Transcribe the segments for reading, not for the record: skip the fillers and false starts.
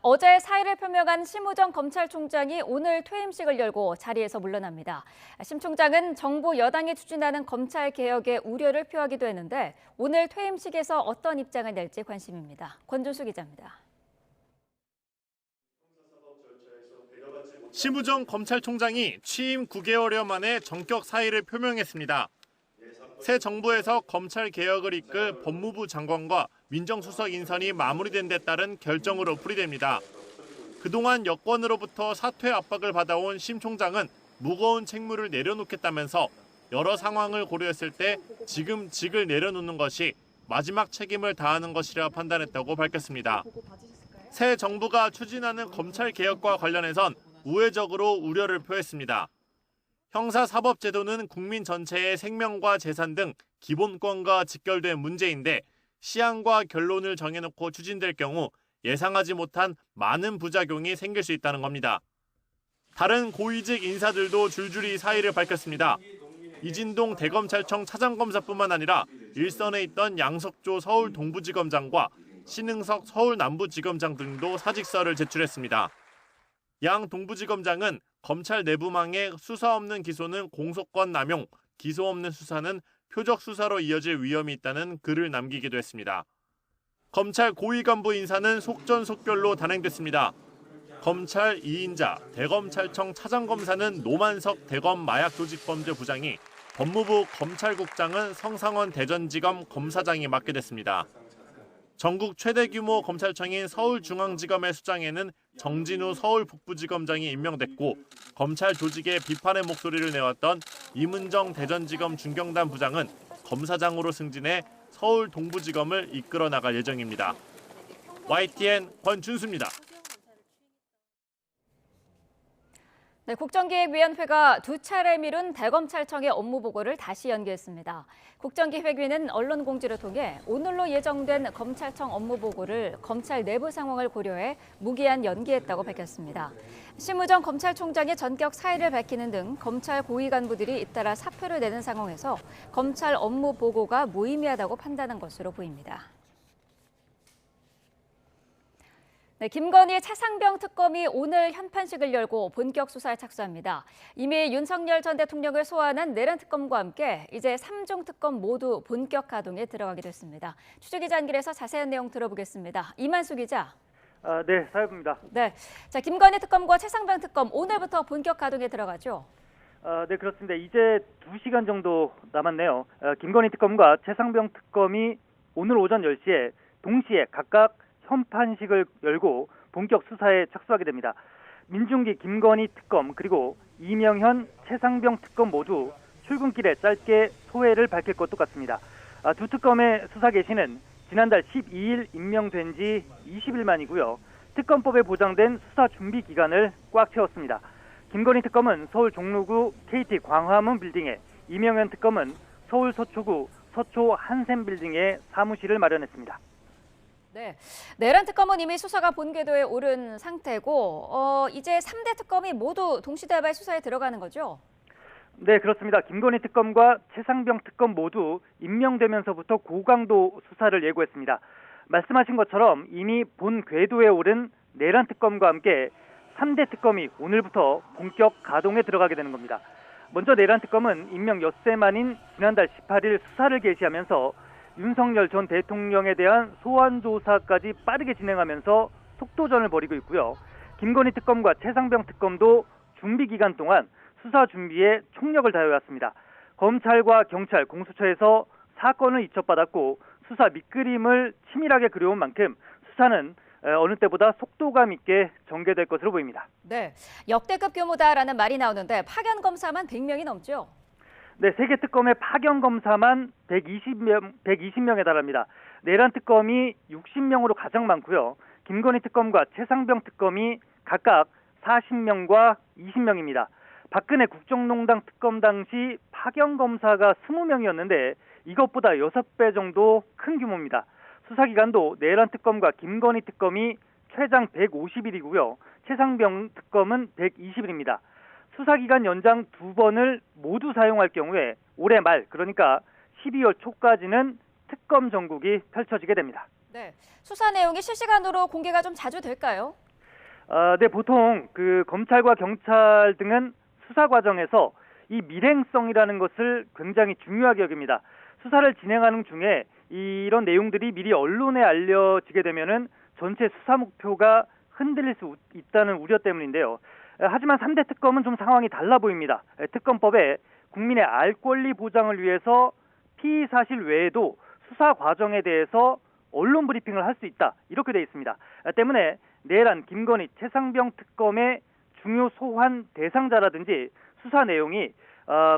어제 사의를 표명한 심우정 검찰총장이 오늘 퇴임식을 열고 자리에서 물러납니다. 심 총장은 정부 여당이 추진하는 검찰 개혁에 우려를 표하기도 했는데 오늘 퇴임식에서 어떤 입장을 낼지 관심입니다. 권준수 기자입니다. 심우정 검찰총장이 취임 9개월여 만에 전격 사의를 표명했습니다. 새 정부에서 검찰 개혁을 이끌 법무부 장관과 민정수석 인선이 마무리된 데 따른 결정으로 풀이됩니다. 그동안 여권으로부터 사퇴 압박을 받아온 심 총장은 무거운 책무를 내려놓겠다면서 여러 상황을 고려했을 때 지금 직을 내려놓는 것이 마지막 책임을 다하는 것이라 판단했다고 밝혔습니다. 새 정부가 추진하는 검찰 개혁과 관련해선 우회적으로 우려를 표했습니다. 형사사법제도는 국민 전체의 생명과 재산 등 기본권과 직결된 문제인데 시한과 결론을 정해놓고 추진될 경우 예상하지 못한 많은 부작용이 생길 수 있다는 겁니다. 다른 고위직 인사들도 줄줄이 사의를 밝혔습니다. 이진동 대검찰청 차장검사뿐만 아니라 일선에 있던 양석조 서울 동부지검장과 신흥석 서울 남부지검장 등도 사직서를 제출했습니다. 양 동부지검장은 검찰 내부망에 수사 없는 기소는 공소권 남용, 기소 없는 수사는 표적 수사로 이어질 위험이 있다는 글을 남기기도 했습니다. 검찰 고위 간부 인사는 속전속결로 단행됐습니다. 검찰 2인자 대검찰청 차장검사는 노만석 대검 마약조직범죄부장이, 법무부 검찰국장은 성상원 대전지검 검사장이 맡게 됐습니다. 전국 최대 규모 검찰청인 서울중앙지검의 수장에는 정진우 서울북부지검장이 임명됐고 검찰 조직에 비판의 목소리를 내왔던 이문정 대전지검 중경단 부장은 검사장으로 승진해 서울 동부지검을 이끌어 나갈 예정입니다. YTN 권준수입니다. 네, 국정기획위원회가 두 차례 미룬 대검찰청의 업무 보고를 다시 연기했습니다. 국정기획위는 언론 공지를 통해 오늘로 예정된 검찰청 업무 보고를 검찰 내부 상황을 고려해 무기한 연기했다고 밝혔습니다. 심우정 검찰총장의 전격 사의를 밝히는 등 검찰 고위 간부들이 잇따라 사표를 내는 상황에서 검찰 업무 보고가 무의미하다고 판단한 것으로 보입니다. 네, 김건희 차상병 특검이 오늘 현판식을 열고 본격 수사에 착수합니다. 이미 윤석열 전 대통령을 소환한 내란 특검과 함께 이제 3종 특검 모두 본격 가동에 들어가게 됐습니다. 추적기자 연결해서 자세한 내용 들어보겠습니다. 이만수 기자. 네, 사회부입니다. 네, 자 김건희 특검과 차상병 특검 오늘부터 본격 가동에 들어가죠. 네, 그렇습니다. 이제 2시간 정도 남았네요. 김건희 특검과 최상병 특검이 오늘 오전 10시에 동시에 각각 현판식을 열고 본격 수사에 착수하게 됩니다. 민중기 김건희 특검 그리고 이명현 최상병 특검 모두 출근길에 짧게 소회를 밝힐 것도 같습니다. 두 특검의 수사 개시는 지난달 12일 임명된 지 20일 만이고요. 특검법에 보장된 수사 준비 기간을 꽉 채웠습니다. 김건희 특검은 서울 종로구 KT 광화문 빌딩에, 이명현 특검은 서울 서초구 서초 한샘 빌딩에 사무실을 마련했습니다. 네, 내란 특검은 이미 수사가 본궤도에 오른 상태고 이제 3대 특검이 모두 동시다발 수사에 들어가는 거죠? 네, 그렇습니다. 김건희 특검과 최상병 특검 모두 임명되면서부터 고강도 수사를 예고했습니다. 말씀하신 것처럼 이미 본 궤도에 오른 내란 특검과 함께 3대 특검이 오늘부터 본격 가동에 들어가게 되는 겁니다. 먼저 내란 특검은 임명 엿새 만인 지난달 18일 수사를 개시하면서 윤석열 전 대통령에 대한 소환 조사까지 빠르게 진행하면서 속도전을 벌이고 있고요. 김건희 특검과 최상병 특검도 준비 기간 동안 수사 준비에 총력을 다해왔습니다. 검찰과 경찰, 공수처에서 사건을 이첩받았고 수사 밑그림을 치밀하게 그려온 만큼 수사는 어느 때보다 속도감 있게 전개될 것으로 보입니다. 네, 역대급 규모다라는 말이 나오는데 파견 검사만 100명이 넘죠? 네, 세계 특검의 파견 검사만 120명에 달합니다. 내란 특검이 60명으로 가장 많고요. 김건희 특검과 최상병 특검이 각각 40명과 20명입니다. 박근혜 국정농단 특검 당시 파견 검사가 20명이었는데 이것보다 6배 정도 큰 규모입니다. 수사 기간도 내란 특검과 김건희 특검이 최장 150일이고요. 최상병 특검은 120일입니다. 수사기간 연장 2번을 모두 사용할 경우에 올해 말, 그러니까 12월 초까지는 특검 전국이 펼쳐지게 됩니다. 네, 수사 내용이 실시간으로 공개가 좀 자주 될까요? 네, 보통 그 검찰과 경찰 등은 수사 과정에서 이 밀행성이라는 것을 굉장히 중요하게 여깁니다. 수사를 진행하는 중에 이런 내용들이 미리 언론에 알려지게 되면은 전체 수사 목표가 흔들릴 수 있다는 우려 때문인데요. 하지만 3대 특검은 좀 상황이 달라 보입니다. 특검법에 국민의 알 권리 보장을 위해서 피의 사실 외에도 수사 과정에 대해서 언론 브리핑을 할 수 있다. 이렇게 되어 있습니다. 때문에 내란, 김건희, 최상병 특검의 중요 소환 대상자라든지 수사 내용이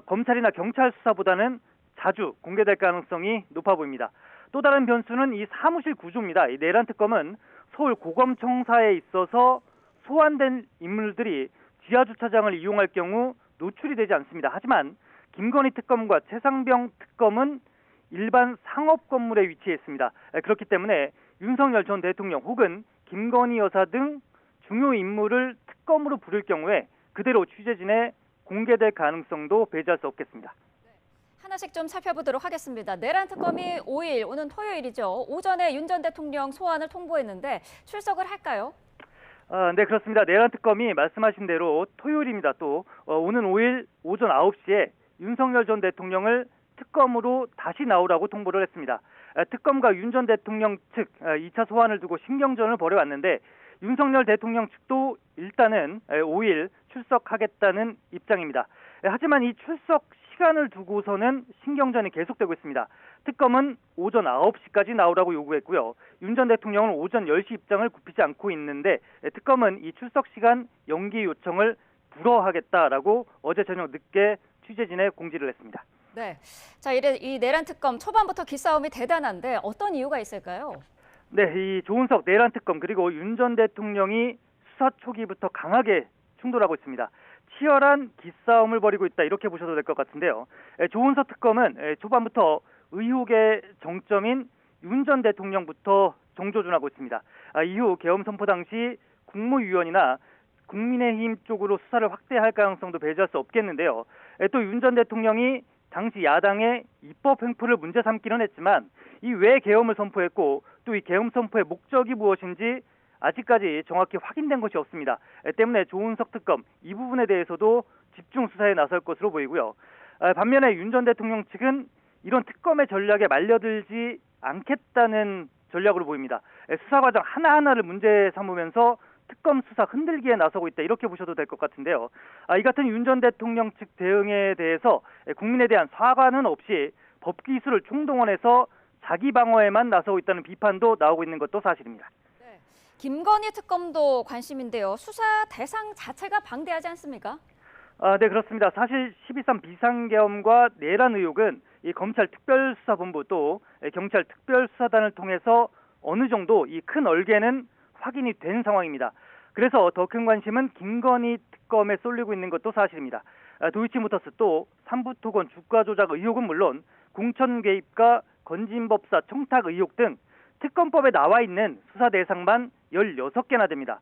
검찰이나 경찰 수사보다는 자주 공개될 가능성이 높아 보입니다. 또 다른 변수는 이 사무실 구조입니다. 이 내란 특검은 서울 고검청사에 있어서 소환된 인물들이 지하 주차장을 이용할 경우 노출이 되지 않습니다. 하지만 김건희 특검과 최상병 특검은 일반 상업 건물에 위치해 있습니다. 그렇기 때문에 윤석열 전 대통령 혹은 김건희 여사 등 중요 인물을 특검으로 부를 경우에 그대로 취재진에 공개될 가능성도 배제할 수 없겠습니다. 하나씩 좀 살펴보도록 하겠습니다. 내란 특검이 5일, 오는 토요일이죠. 오전에 윤 전 대통령 소환을 통보했는데 출석을 할까요? 네, 그렇습니다. 내란 특검이 말씀하신 대로 토요일입니다. 또 오는 5일 오전 9시에 윤석열 전 대통령을 특검으로 다시 나오라고 통보를 했습니다. 특검과 윤 전 대통령 측 2차 소환을 두고 신경전을 벌여왔는데 윤석열 대통령 측도 일단은 5일 출석하겠다는 입장입니다. 하지만 이 출석 시간을 두고서는 신경전이 계속되고 있습니다. 특검은 오전 9시까지 나오라고 요구했고요. 윤 전 대통령은 오전 10시 입장을 굽히지 않고 있는데 특검은 이 출석 시간 연기 요청을 불허하겠다라고 어제 저녁 늦게 취재진에 공지를 했습니다. 네. 자, 이 내란 특검 초반부터 기싸움이 대단한데 어떤 이유가 있을까요? 네, 이 조은석 내란 특검 그리고 윤 전 대통령이 수사 초기부터 강하게 충돌하고 있습니다. 치열한 기싸움을 벌이고 있다 이렇게 보셔도 될 것 같은데요. 조은석 특검은 초반부터 의혹의 정점인 윤 전 대통령부터 정조준하고 있습니다. 이후 계엄 선포 당시 국무위원이나 국민의힘 쪽으로 수사를 확대할 가능성도 배제할 수 없겠는데요. 또 윤 전 대통령이 당시 야당의 입법 횡포를 문제 삼기는 했지만 이 왜 계엄을 선포했고 또 이 계엄 선포의 목적이 무엇인지 아직까지 정확히 확인된 것이 없습니다. 때문에 조은석 특검 이 부분에 대해서도 집중 수사에 나설 것으로 보이고요. 반면에 윤 전 대통령 측은 이런 특검의 전략에 말려들지 않겠다는 전략으로 보입니다. 수사 과정 하나하나를 문제 삼으면서 특검 수사 흔들기에 나서고 있다 이렇게 보셔도 될 것 같은데요. 이 같은 윤 전 대통령 측 대응에 대해서 국민에 대한 사과는 없이 법기술을 총동원해서 자기 방어에만 나서고 있다는 비판도 나오고 있는 것도 사실입니다. 네. 김건희 특검도 관심인데요. 수사 대상 자체가 방대하지 않습니까? 네, 그렇습니다. 사실 12.3 비상계엄과 내란 의혹은 이 검찰 특별수사본부 또 경찰 특별수사단을 통해서 어느 정도 이 큰 얼개는 확인이 된 상황입니다. 그래서 더 큰 관심은 김건희 특검에 쏠리고 있는 것도 사실입니다. 도이치모터스 또 삼부토건 주가 조작 의혹은 물론 공천 개입과 건진법사 청탁 의혹 등 특검법에 나와 있는 수사 대상만 16개나 됩니다.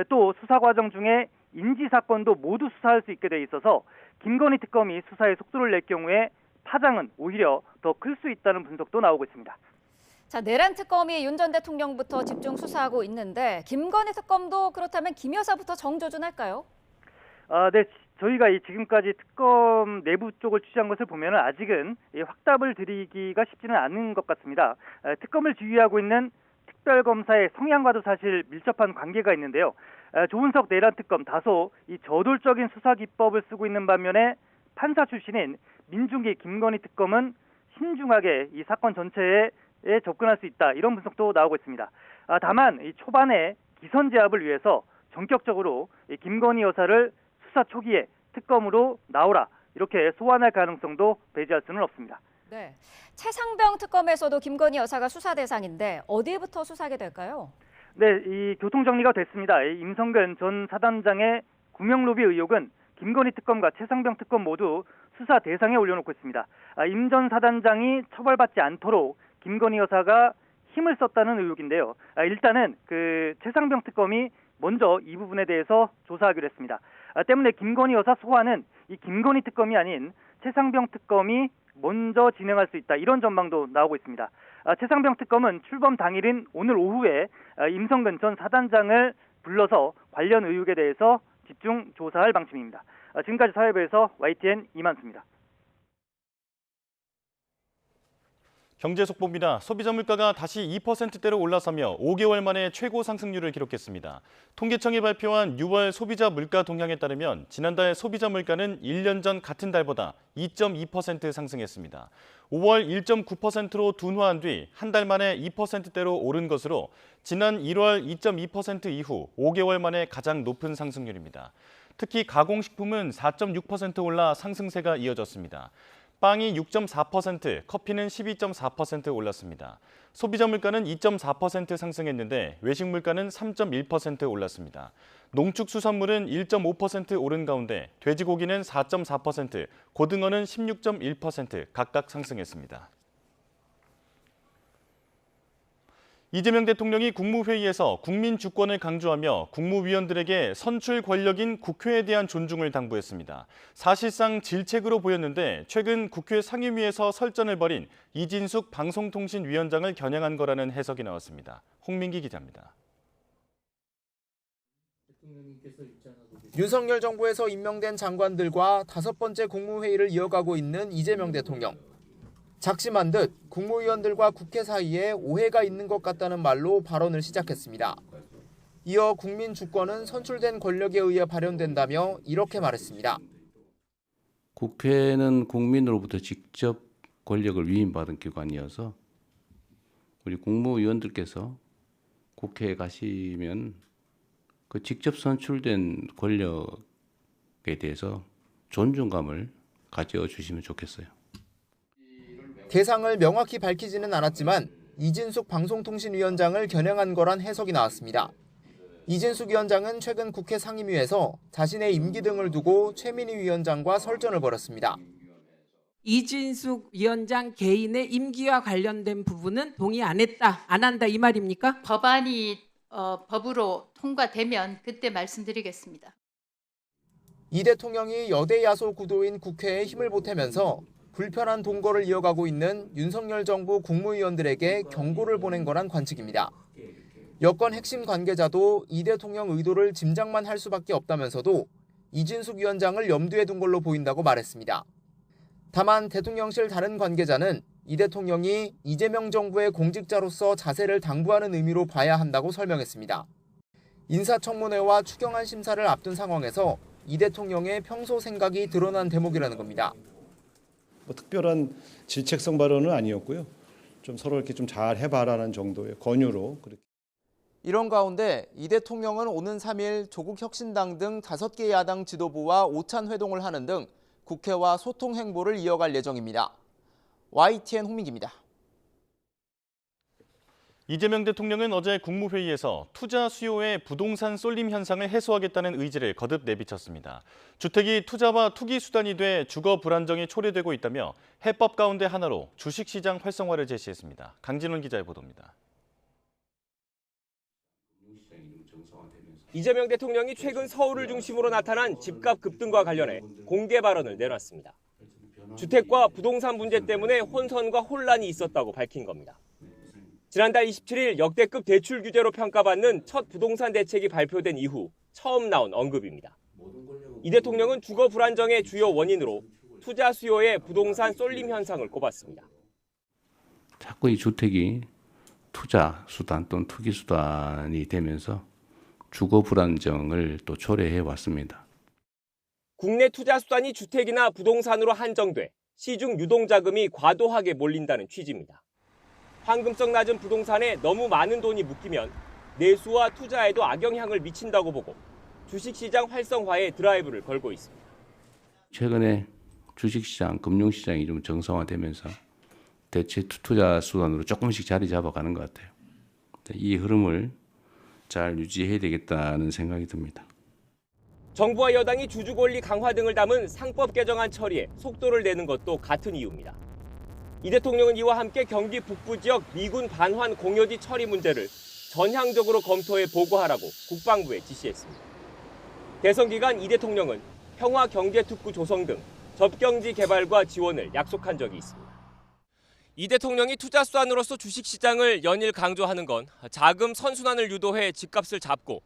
또 수사 과정 중에 인지사건도 모두 수사할 수 있게 돼 있어서 김건희 특검이 수사에 속도를 낼 경우에 파장은 오히려 더 클 수 있다는 분석도 나오고 있습니다. 자, 내란 특검이 윤 전 대통령부터 집중 수사하고 있는데 김건희 특검도 그렇다면 김 여사부터 정조준할까요? 네, 저희가 지금까지 특검 내부 쪽을 취재한 것을 보면 아직은 확답을 드리기가 쉽지는 않은 것 같습니다. 특검을 지휘하고 있는 특별검사의 성향과도 사실 밀접한 관계가 있는데요. 조은석 내란 특검 다소 이 저돌적인 수사 기법을 쓰고 있는 반면에 판사 출신인 민중기 김건희 특검은 신중하게 이 사건 전체에 접근할 수 있다 이런 분석도 나오고 있습니다. 다만 이 초반에 기선 제압을 위해서 전격적으로 이 김건희 여사를 수사 초기에 특검으로 나오라 이렇게 소환할 가능성도 배제할 수는 없습니다. 네, 최상병 특검에서도 김건희 여사가 수사 대상인데 어디부터 수사하게 될까요? 네, 이 교통 정리가 됐습니다. 임성근 전 사단장의 구명로비 의혹은 김건희 특검과 최상병 특검 모두 수사 대상에 올려놓고 있습니다. 임 전 사단장이 처벌받지 않도록 김건희 여사가 힘을 썼다는 의혹인데요. 일단은 그 최상병 특검이 먼저 이 부분에 대해서 조사하기로 했습니다. 때문에 김건희 여사 소환은 이 김건희 특검이 아닌 최상병 특검이 먼저 진행할 수 있다 이런 전망도 나오고 있습니다. 최상병 특검은 출범 당일인 오늘 오후에 임성근 전 사단장을 불러서 관련 의혹에 대해서 집중 조사할 방침입니다. 지금까지 사회부에서 YTN 이만수입니다. 경제속보입니다. 소비자 물가가 다시 2%대로 올라서며 5개월 만에 최고 상승률을 기록했습니다. 통계청이 발표한 6월 소비자 물가 동향에 따르면 지난달 소비자 물가는 1년 전 같은 달보다 2.2% 상승했습니다. 5월 1.9%로 둔화한 뒤 한 달 만에 2%대로 오른 것으로 지난 1월 2.2% 이후 5개월 만에 가장 높은 상승률입니다. 특히 가공식품은 4.6% 올라 상승세가 이어졌습니다. 빵이 6.4%, 커피는 12.4% 올랐습니다. 소비자 물가는 2.4% 상승했는데 외식 물가는 3.1% 올랐습니다. 농축수산물은 1.5% 오른 가운데 돼지고기는 4.4%, 고등어는 16.1% 각각 상승했습니다. 이재명 대통령이 국무회의에서 국민 주권을 강조하며 국무위원들에게 선출 권력인 국회에 대한 존중을 당부했습니다. 사실상 질책으로 보였는데 최근 국회 상임위에서 설전을 벌인 이진숙 방송통신위원장을 겨냥한 거라는 해석이 나왔습니다. 홍민기 기자입니다. 윤석열 정부에서 임명된 장관들과 5번째 국무회의를 이어가고 있는 이재명 대통령. 작심한 듯 국무위원들과 국회 사이에 오해가 있는 것 같다는 말로 발언을 시작했습니다. 이어 국민 주권은 선출된 권력에 의해 발현된다며 이렇게 말했습니다. 국회는 국민으로부터 직접 권력을 위임받은 기관이어서 우리 국무위원들께서 국회에 가시면 그 직접 선출된 권력에 대해서 존중감을 가져주시면 좋겠어요. 대상을 명확히 밝히지는 않았지만 이진숙 방송통신위원장을 겨냥한 거란 해석이 나왔습니다. 이진숙 위원장은 최근 국회 상임위에서 자신의 임기 등을 두고 최민희 위원장과 설전을 벌였습니다. 이진숙 위원장 개인의 임기와 관련된 부분은 동의 안 한다 이 말입니까? 법안이 법으로 통과되면 그때 말씀드리겠습니다. 이 대통령이 여대 야소 구도인 국회에 힘을 보태면서 불편한 동거를 이어가고 있는 윤석열 정부 국무위원들에게 경고를 보낸 거란 관측입니다. 여권 핵심 관계자도 이 대통령 의도를 짐작만 할 수밖에 없다면서도 이진숙 위원장을 염두에 둔 걸로 보인다고 말했습니다. 다만 대통령실 다른 관계자는 이 대통령이 이재명 정부의 공직자로서 자세를 당부하는 의미로 봐야 한다고 설명했습니다. 인사청문회와 추경안 심사를 앞둔 상황에서 이 대통령의 평소 생각이 드러난 대목이라는 겁니다. 특별한 질책성 발언은 아니었고요. 좀 서로 이렇게 좀 잘 해봐라는 정도의 권유로 그렇게. 이런 가운데 이 대통령은 오는 3일 조국혁신당 등 5개 야당 지도부와 오찬 회동을 하는 등 국회와 소통 행보를 이어갈 예정입니다. YTN 홍민기입니다. 이재명 대통령은 어제 국무회의에서 투자 수요의 부동산 쏠림 현상을 해소하겠다는 의지를 거듭 내비쳤습니다. 주택이 투자와 투기 수단이 돼 주거 불안정이 초래되고 있다며 해법 가운데 하나로 주식시장 활성화를 제시했습니다. 강진원 기자의 보도입니다. 이재명 대통령이 최근 서울을 중심으로 나타난 집값 급등과 관련해 공개 발언을 내놨습니다. 주택과 부동산 문제 때문에 혼선과 혼란이 있었다고 밝힌 겁니다. 지난달 27일 역대급 대출 규제로 평가받는 첫 부동산 대책이 발표된 이후 처음 나온 언급입니다. 이 대통령은 주거 불안정의 주요 원인으로 투자 수요의 부동산 쏠림 현상을 꼽았습니다. 자꾸 이 주택이 투자 수단 또는 투기 수단이 되면서 주거 불안정을 또 초래해 왔습니다. 국내 투자 수단이 주택이나 부동산으로 한정돼 시중 유동자금이 과도하게 몰린다는 취지입니다. 황금성 낮은 부동산에 너무 많은 돈이 묶이면 내수와 투자에도 악영향을 미친다고 보고 주식시장 활성화에 드라이브를 걸고 있습니다. 최근에 주식시장, 금융시장이 좀 정상화되면서 대체 투자 수단으로 조금씩 자리 잡아가는 것 같아요. 이 흐름을 잘 유지해야 되겠다는 생각이 듭니다. 정부와 여당이 주주권리 강화 등을 담은 상법 개정안 처리에 속도를 내는 것도 같은 이유입니다. 이 대통령은 이와 함께 경기 북부 지역 미군 반환 공여지 처리 문제를 전향적으로 검토해 보고하라고 국방부에 지시했습니다. 대선 기간 이 대통령은 평화경제특구 조성 등 접경지 개발과 지원을 약속한 적이 있습니다. 이 대통령이 투자 수단으로서 주식시장을 연일 강조하는 건 자금 선순환을 유도해 집값을 잡고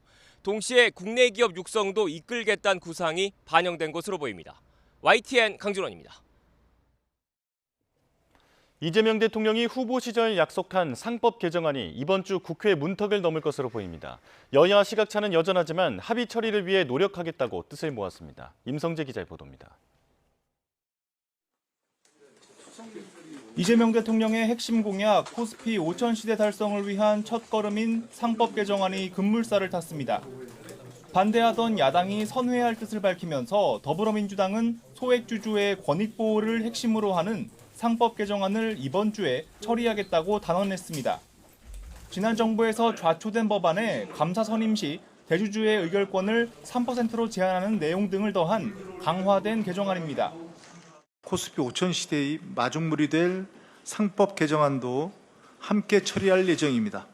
동시에 국내 기업 육성도 이끌겠다는 구상이 반영된 것으로 보입니다. YTN 강준원입니다. 이재명 대통령이 후보 시절 약속한 상법 개정안이 이번 주 국회 문턱을 넘을 것으로 보입니다. 여야 시각차는 여전하지만 합의 처리를 위해 노력하겠다고 뜻을 모았습니다. 임성재 기자의 보도입니다. 이재명 대통령의 핵심 공약 코스피 5천 시대 달성을 위한 첫걸음인 상법 개정안이 급물살을 탔습니다. 반대하던 야당이 선회할 뜻을 밝히면서 더불어민주당은 소액주주의 권익 보호를 핵심으로 하는 상법 개정안을 이번 주에 처리하겠다고 단언했습니다. 지난 정부에서 좌초된 법안에 감사 선임 시 대주주의 의결권을 3%로 제한하는 내용 등을 더한 강화된 개정안입니다. 코스피 5천 시대의 마중물이 될 상법 개정안도 함께 처리할 예정입니다.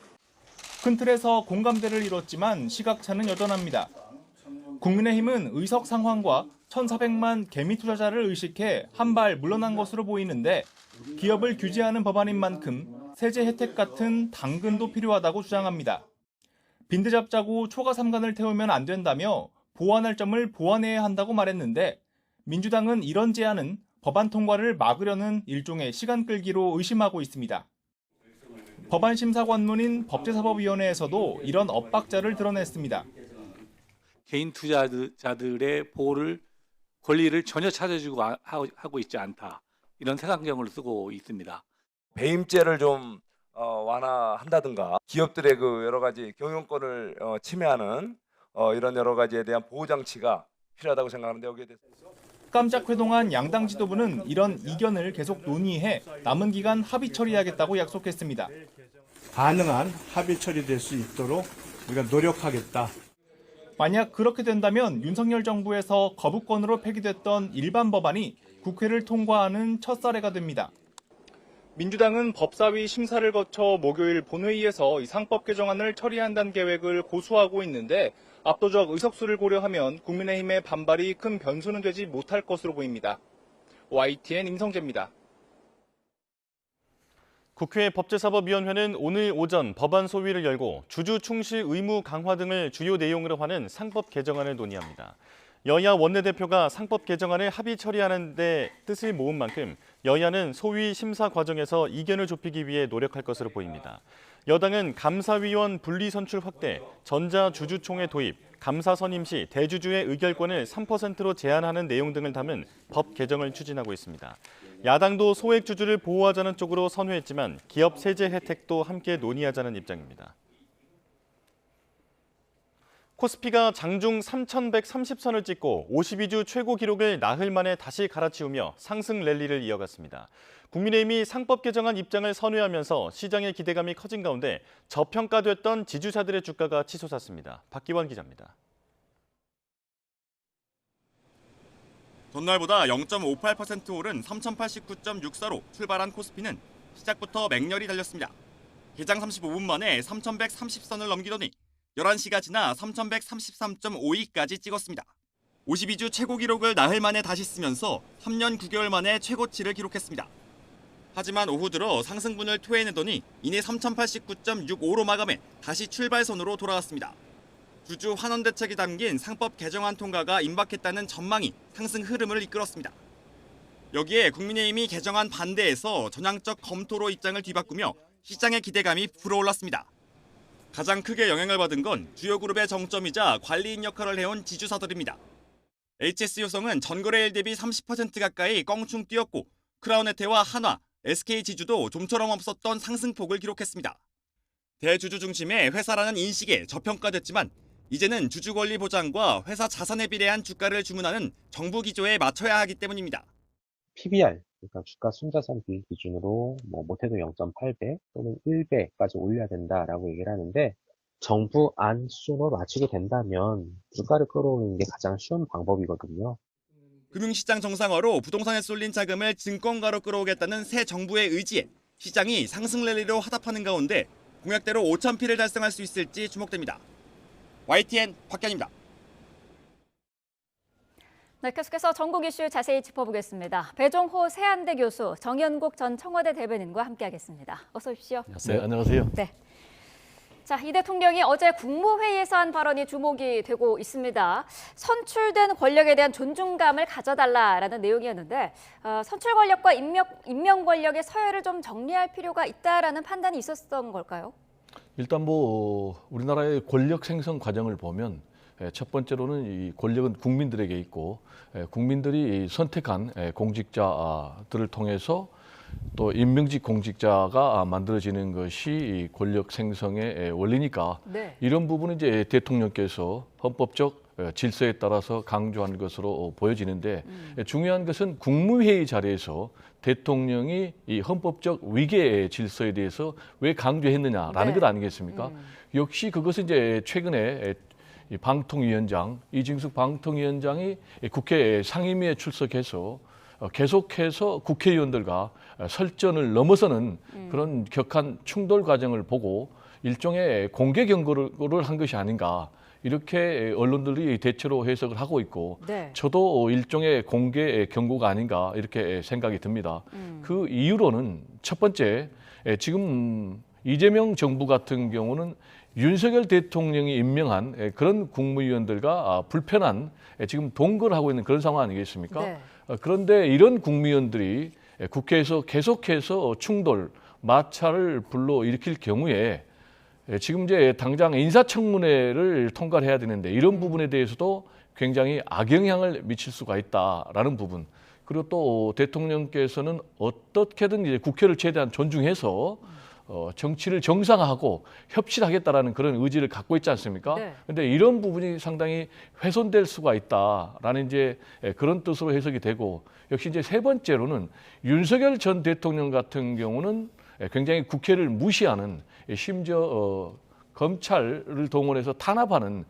큰 틀에서 공감대를 이뤘지만 시각차는 여전합니다. 국민의힘은 의석 상황과 1,400만 개미 투자자를 의식해 한 발 물러난 것으로 보이는데 기업을 규제하는 법안인 만큼 세제 혜택 같은 당근도 필요하다고 주장합니다. 빈대 잡자고 초과 삼간을 태우면 안 된다며 보완할 점을 보완해야 한다고 말했는데 민주당은 이런 제안은 법안 통과를 막으려는 일종의 시간 끌기로 의심하고 있습니다. 법안심사관문인 법제사법위원회에서도 이런 엇박자를 드러냈습니다. 개인 투자자들의 권리를 전혀 찾아주고 하고 있지 않다. 이런 세상경을 쓰고 있습니다. 배임죄를 좀 완화한다든가 기업들의 그 여러 가지 경영권을 침해하는 이런 여러 가지에 대한 보호 장치가 필요하다고 생각하는데 여기에 대해서 깜짝 회동한 양당 지도부는 이런 이견을 계속 논의해 남은 기간 합의 처리하겠다고 약속했습니다. 가능한 합의 처리될 수 있도록 우리가 노력하겠다. 만약 그렇게 된다면 윤석열 정부에서 거부권으로 폐기됐던 일반 법안이 국회를 통과하는 첫 사례가 됩니다. 민주당은 법사위 심사를 거쳐 목요일 본회의에서 이 상법 개정안을 처리한다는 계획을 고수하고 있는데 압도적 의석수를 고려하면 국민의힘의 반발이 큰 변수는 되지 못할 것으로 보입니다. YTN 임성재입니다. 국회 법제사법위원회는 오늘 오전 법안 소위를 열고 주주 충실 의무 강화 등을 주요 내용으로 하는 상법 개정안을 논의합니다. 여야 원내대표가 상법 개정안을 합의 처리하는 데 뜻을 모은 만큼 여야는 소위 심사 과정에서 이견을 좁히기 위해 노력할 것으로 보입니다. 여당은 감사위원 분리선출 확대, 전자주주총회 도입, 감사 선임 시 대주주의 의결권을 3%로 제한하는 내용 등을 담은 법 개정을 추진하고 있습니다. 야당도 소액주주를 보호하자는 쪽으로 선회했지만 기업 세제 혜택도 함께 논의하자는 입장입니다. 코스피가 장중 3,130선을 찍고 52주 최고 기록을 나흘 만에 다시 갈아치우며 상승 랠리를 이어갔습니다. 국민의힘이 상법 개정안 입장을 선회하면서 시장의 기대감이 커진 가운데 저평가됐던 지주사들의 주가가 치솟았습니다. 박기원 기자입니다. 전날보다 0.58% 오른 3,089.64로 출발한 코스피는 시작부터 맹렬히 달렸습니다. 개장 35분 만에 3,130선을 넘기더니 11시가 지나 3,133.52까지 찍었습니다. 52주 최고 기록을 나흘 만에 다시 쓰면서 3년 9개월 만에 최고치를 기록했습니다. 하지만 오후 들어 상승분을 토해내더니 이내 3,089.65로 마감해 다시 출발선으로 돌아왔습니다. 주주 환원 대책이 담긴 상법 개정안 통과가 임박했다는 전망이 상승 흐름을 이끌었습니다. 여기에 국민의힘이 개정안 반대에서 전향적 검토로 입장을 뒤바꾸며 시장의 기대감이 불어올랐습니다. 가장 크게 영향을 받은 건 주요 그룹의 정점이자 관리인 역할을 해온 지주사들입니다. HS 효성은 전거래일 대비 30% 가까이 껑충 뛰었고 크라운에테와 한화, SK지주도 좀처럼 없었던 상승폭을 기록했습니다. 대주주 중심의 회사라는 인식에 저평가됐지만 이제는 주주 권리 보장과 회사 자산에 비례한 주가를 주문하는 정부 기조에 맞춰야 하기 때문입니다. PBR, 그러니까 주가 순자산 비율 기준으로 못해도 0.8배 또는 1배까지 올려야 된다라고 얘기를 하는데 정부 안 수준으로 맞추게 된다면 주가를 끌어올리는 게 가장 쉬운 방법이거든요. 금융시장 정상화로 부동산에 쏠린 자금을 증권가로 끌어오겠다는 새 정부의 의지에 시장이 상승 랠리로 화답하는 가운데 공약대로 5,000피를 달성할 수 있을지 주목됩니다. YTN 박현입니다. 네, 계속해서 전국 이슈 자세히 짚어보겠습니다. 배종호 세한대 교수, 정연국 전 청와대 대변인과 함께하겠습니다. 어서 오십시오. 네, 안녕하세요. 네. 자, 이 대통령이 어제 국무회의에서 한 발언이 주목이 되고 있습니다. 선출된 권력에 대한 존중감을 가져달라라는 내용이었는데 선출 권력과 임명 권력의 서열을 좀 정리할 필요가 있다라는 판단이 있었던 걸까요? 일단 우리나라의 권력 생성 과정을 보면 첫 번째로는 이 권력은 국민들에게 있고 국민들이 선택한 공직자들을 통해서 또 임명직 공직자가 만들어지는 것이 권력 생성의 원리니까 네. 이런 부분은 이제 대통령께서 헌법적 질서에 따라서 강조한 것으로 보여지는데 중요한 것은 국무회의 자리에서 대통령이 이 헌법적 위계의 질서에 대해서 왜 강조했느냐라는 것 아니겠습니까? 역시 그것은 이제 최근에 이 방통위원장 이진숙 방통위원장이 국회 상임위에 출석해서 계속해서 국회의원들과 설전을 넘어서는 그런 격한 충돌 과정을 보고 일종의 공개 경고를 한 것이 아닌가 이렇게 언론들이 대체로 해석을 하고 있고 네. 저도 일종의 공개 경고가 아닌가 이렇게 생각이 듭니다. 그 이유로는 첫 번째 지금 이재명 정부 같은 경우는 윤석열 대통령이 임명한 그런 국무위원들과 불편한 지금 동거를 하고 있는 그런 상황 아니겠습니까? 네. 그런데 이런 국무위원들이 국회에서 계속해서 충돌, 마찰을 불러일으킬 경우에 지금 이제 당장 인사청문회를 통과를 해야 되는데 이런 부분에 대해서도 굉장히 악영향을 미칠 수가 있다라는 부분. 그리고 또 대통령께서는 어떻게든 이제 국회를 최대한 존중해서 정치를 정상화하고 협치하겠다라는 그런 의지를 갖고 있지 않습니까? 그런데 이런 부분이 상당히 훼손될 수가 있다라는 이제 그런 뜻으로 해석이 되고 역시 이제 세 번째로는 윤석열 전 대통령 같은 경우는 굉장히 국회를 무시하는 심지어 검찰을 동원해서 탄압하는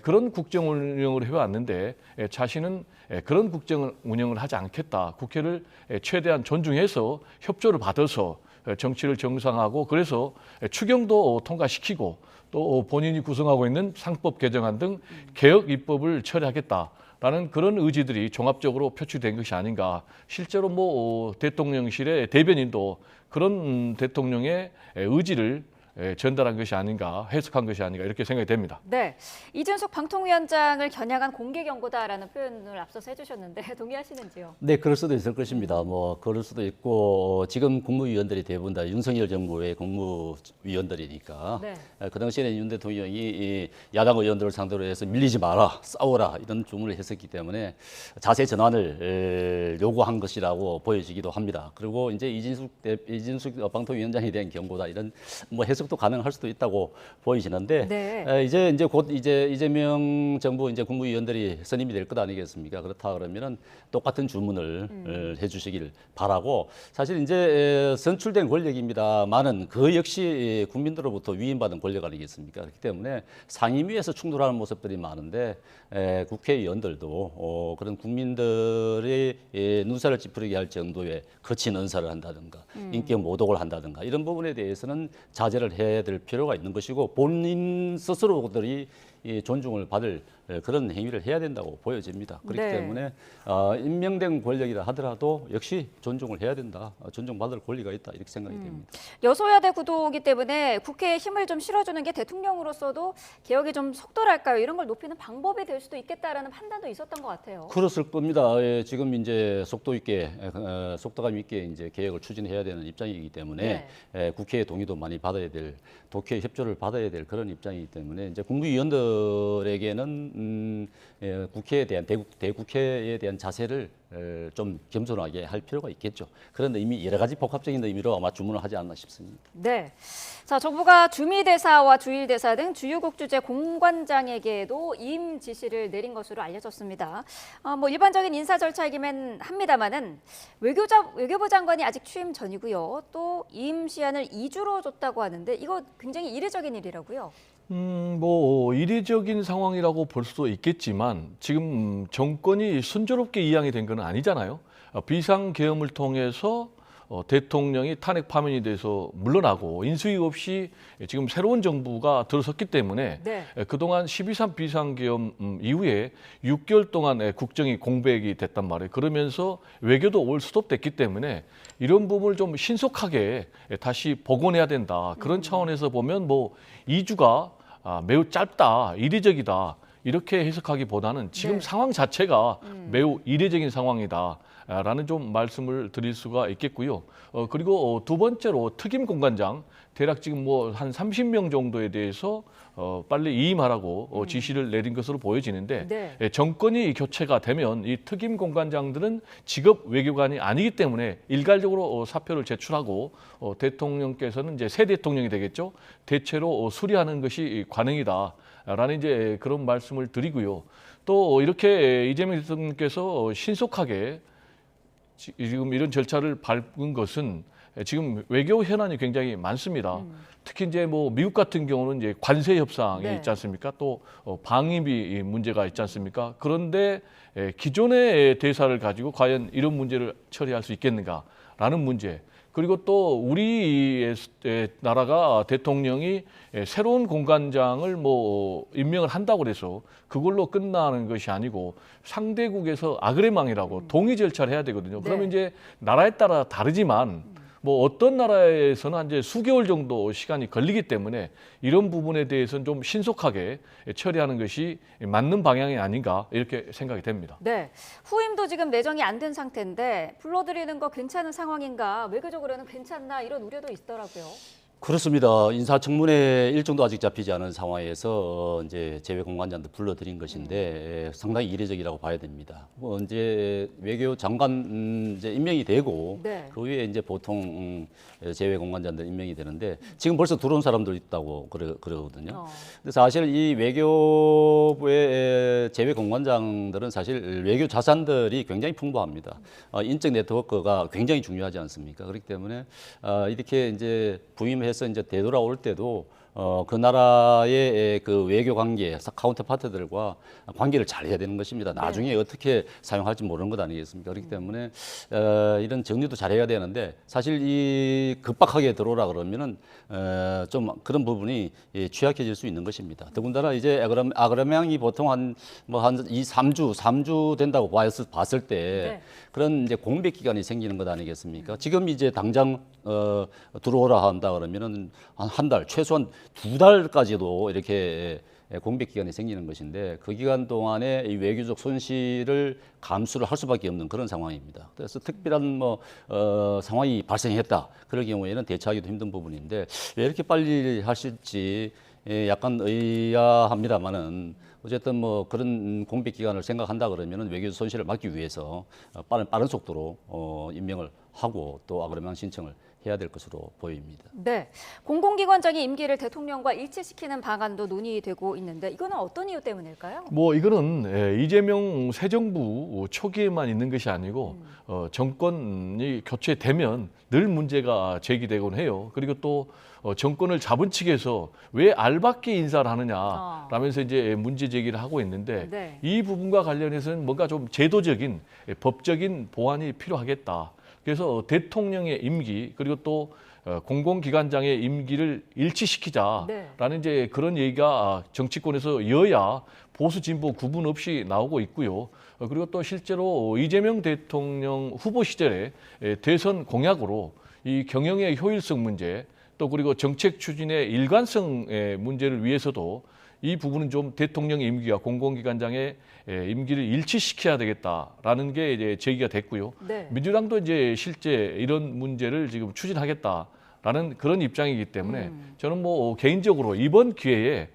그런 국정 운영을 해왔는데 자신은 그런 국정 운영을 하지 않겠다. 국회를 최대한 존중해서 협조를 받아서 정치를 정상화하고 그래서 추경도 통과시키고 또 본인이 구성하고 있는 상법 개정안 등 개혁 입법을 처리하겠다라는 그런 의지들이 종합적으로 표출된 것이 아닌가. 실제로 대통령실의 대변인도 그런 대통령의 의지를 전달한 것이 아닌가, 해석한 것이 아닌가 이렇게 생각이 됩니다. 네, 이준석 방통위원장을 겨냥한 공개 경고다라는 표현을 앞서서 해주셨는데 동의하시는지요? 네, 그럴 수도 있을 것입니다. 그럴 수도 있고 지금 국무위원들이 대부분 다 윤석열 정부의 국무위원들이니까 네. 그 당시에는 윤 대통령이 이 야당 의원들을 상대로 해서 밀리지 마라, 싸워라 이런 주문을 했었기 때문에 자세 전환을 요구한 것이라고 보여지기도 합니다. 그리고 이제 이진숙 방통위원장에 대한 경고다 이런 해석도 가능할 수도 있다고 보이시는데 네. 이제 곧 이재명 정부 이제 국무위원들이 선임이 될 것 아니겠습니까? 그렇다 그러면은 똑같은 주문을 해주시길 바라고 사실 이제 선출된 권력입니다만은 그 역시 국민들로부터 위임받은 권력 아니겠습니까? 그렇기 때문에 상임위에서 충돌하는 모습들이 많은데 국회의원들도 그런 국민들의 눈살을 찌푸리게 할 정도의 거친 언사를 한다든가 인격 모독을 한다든가 이런 부분에 대해서는 자제를 해야 될 필요가 있는 것이고 본인 스스로들이 존중을 받을 그런 행위를 해야 된다고 보여집니다. 그렇기 네. 때문에 임명된 권력이라 하더라도 역시 존중을 해야 된다. 존중받을 권리가 있다. 이렇게 생각이 됩니다. 여소야대 구도이기 때문에 국회에 힘을 좀 실어주는 게 대통령으로서도 개혁이 좀 속도랄까요? 이런 걸 높이는 방법이 될 수도 있겠다라는 판단도 있었던 것 같아요. 그랬을 겁니다. 지금 이제 속도감 있게 이제 개혁을 추진해야 되는 입장이기 때문에 국회의 동의도 많이 받아야 될, 국회의 협조를 받아야 될 그런 입장이기 때문에 이제 국무위원들에게는 국회에 대한 대국회에 대한 자세를 좀 겸손하게 할 필요가 있겠죠. 그런데 이미 여러 가지 복합적인 의미로 아마 주문을 하지 않나 싶습니다. 네. 자, 정부가 주미대사와 주일대사 등 주요국 주재 공관장에게도 이임 지시를 내린 것으로 알려졌습니다. 일반적인 인사 절차이긴 합니다만은 외교부 장관이 아직 취임 전이고요. 또 이임 시한을 2주로 줬다고 하는데 이거 굉장히 이례적인 일이라고요. 이례적인 상황이라고 볼 수도 있겠지만 지금 정권이 순조롭게 이양이 된 건 아니잖아요. 비상계엄을 통해서 대통령이 탄핵 파면이 돼서 물러나고 인수위 없이 지금 새로운 정부가 들어섰기 때문에 네. 그동안 12.3 비상계엄 이후에 6개월 동안 국정이 공백이 됐단 말이에요. 그러면서 외교도 올 스톱됐기 때문에 이런 부분을 좀 신속하게 다시 복원해야 된다. 그런 차원에서 보면 뭐 2주가 매우 짧다, 이례적이다. 이렇게 해석하기보다는 지금 네. 상황 자체가 매우 이례적인 상황이다. 라는 좀 말씀을 드릴 수가 있겠고요. 그리고 두 번째로 특임 공관장 대략 지금 뭐 한 30명 정도에 대해서 빨리 이임하라고 지시를 내린 것으로 보여지는데 네. 정권이 교체가 되면 이 특임 공관장들은 직업 외교관이 아니기 때문에 일괄적으로 사표를 제출하고 대통령께서는 이제 새 대통령이 되겠죠. 대체로 수리하는 것이 관행이다라는 이제 그런 말씀을 드리고요. 또 이렇게 이재명 대통령께서 신속하게 지금 이런 절차를 밟은 것은 지금 외교 현안이 굉장히 많습니다. 특히 이제 뭐 미국 같은 경우는 이제 관세 협상이 네. 있지 않습니까? 또 방위비 문제가 있지 않습니까? 그런데 기존의 대사를 가지고 과연 이런 문제를 처리할 수 있겠는가라는 문제. 그리고 또 우리 나라가 대통령이 새로운 공관장을 뭐 임명을 한다고 해서 그걸로 끝나는 것이 아니고 상대국에서 아그레망이라고 동의 절차를 해야 되거든요. 그러면 이제 나라에 따라 다르지만 뭐 어떤 나라에서는 이제 수개월 정도 시간이 걸리기 때문에 이런 부분에 대해서는 좀 신속하게 처리하는 것이 맞는 방향이 아닌가 이렇게 생각이 됩니다. 네, 후임도 지금 내정이 안 된 상태인데 불러들이는 거 괜찮은 상황인가? 외교적으로는 괜찮나 이런 우려도 있더라고요. 그렇습니다. 인사청문회 일정도 아직 잡히지 않은 상황에서 이제 제외 공관장들 불러들인 것인데 상당히 이례적이라고 봐야 됩니다. 뭐 이제 외교장관 이제 임명이 되고 네. 그 후에 이제 보통 제외 공관장들 임명이 되는데 지금 벌써 들어온 사람도 있다고 그러거든요. 근데 사실 이 외교부의 제외 공관장들은 사실 외교 자산들이 굉장히 풍부합니다. 인적 네트워크가 굉장히 중요하지 않습니까? 그렇기 때문에 이렇게 이제 부임해서 이제 되돌아올 때도 그 나라의 그 외교 관계, 카운터파트들과 관계를 잘 해야 되는 것입니다. 나중에 어떻게 사용할지 모르는 것 아니겠습니까? 그렇기 때문에 이런 정리도 잘 해야 되는데 사실 이 급박하게 들어오라 그러면은 좀 그런 부분이 취약해질 수 있는 것입니다. 더군다나 이제 아그라명이 보통 한 3주 된다고 봤을 때 그런 이제 공백 기간이 생기는 것 아니겠습니까? 지금 이제 당장 들어오라 한다 그러면은 한 달, 최소한 2달까지도 이렇게 공백 기간이 생기는 것인데 그 기간 동안에 이 외교적 손실을 감수를 할 수밖에 없는 그런 상황입니다. 그래서 특별한 상황이 발생했다. 그럴 경우에는 대처하기도 힘든 부분인데 왜 이렇게 빨리 하실지 약간 의아합니다만은 어쨌든 뭐 그런 공백 기간을 생각한다 그러면은 외교 손실을 막기 위해서 빠른 속도로 임명을 하고 또 아그레망 신청을 해야 될 것으로 보입니다. 네, 공공기관장의 임기를 대통령과 일치시키는 방안도 논의되고 있는데 이거는 어떤 이유 때문일까요? 뭐 이거는 이재명 새 정부 초기에만 있는 것이 아니고 정권이 교체되면 늘 문제가 제기되곤 해요. 그리고 또 정권을 잡은 측에서 왜 알박기 인사를 하느냐라면서 이제 문제 제기를 하고 있는데 네. 이 부분과 관련해서는 뭔가 좀 제도적인 법적인 보완이 필요하겠다. 그래서 대통령의 임기 그리고 또 공공기관장의 임기를 일치시키자라는 이제 그런 얘기가 정치권에서 여야 보수 진보 구분 없이 나오고 있고요. 그리고 또 실제로 이재명 대통령 후보 시절에 대선 공약으로 이 경영의 효율성 문제 또 그리고 정책 추진의 일관성의 문제를 위해서도 이 부분은 좀 대통령의 임기와 공공기관장의 임기를 일치시켜야 되겠다라는 게 이제 제기가 됐고요. 네. 민주당도 이제 실제 이런 문제를 지금 추진하겠다라는 그런 입장이기 때문에 저는 뭐 개인적으로 이번 기회에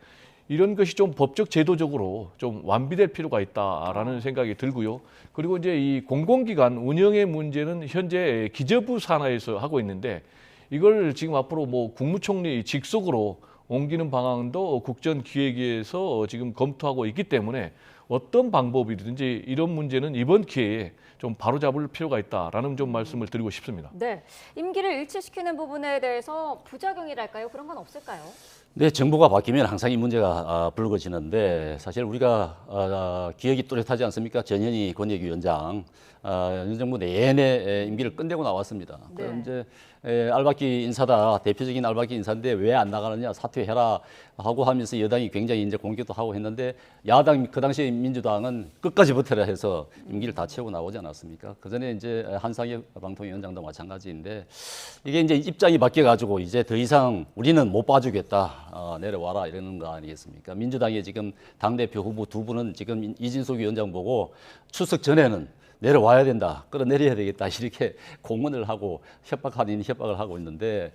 이런 것이 좀 법적 제도적으로 좀 완비될 필요가 있다라는 생각이 들고요. 그리고 이제 이 공공기관 운영의 문제는 현재 기재부 산하에서 하고 있는데 이걸 지금 앞으로 뭐 국무총리 직속으로 옮기는 방안도 국정기획위에서 지금 검토하고 있기 때문에 어떤 방법이든지 이런 문제는 이번 기회에 좀 바로잡을 필요가 있다라는 좀 말씀을 드리고 싶습니다. 네, 임기를 일치시키는 부분에 대해서 부작용이랄까요? 그런 건 없을까요? 네, 정부가 바뀌면 항상 이 문제가 불거지는데 사실 우리가 기억이 뚜렷하지 않습니까? 전현희 권익위원장 현 정부 내내 임기를 끝내고 나왔습니다. 네. 그럼 이제 알박기 인사다, 대표적인 알박기 인사인데 왜 안 나가느냐, 사퇴해라 하고 하면서 여당이 굉장히 이제 공격도 하고 했는데 야당 그 당시에 민주당은 끝까지 버텨라 해서 임기를 다 채우고 나오지 않았습니까? 그 전에 이제 한상혁 방통위원장도 마찬가지인데 이게 이제 입장이 바뀌어가지고 이제 더 이상 우리는 못 봐주겠다, 내려와라 이러는 거 아니겠습니까? 민주당의 지금 당대표 후보 두 분은 지금 이진숙 위원장 보고 추석 전에는 내려와야 된다, 끌어내려야 되겠다 이렇게 공언을 하고 협박을 하고 있는데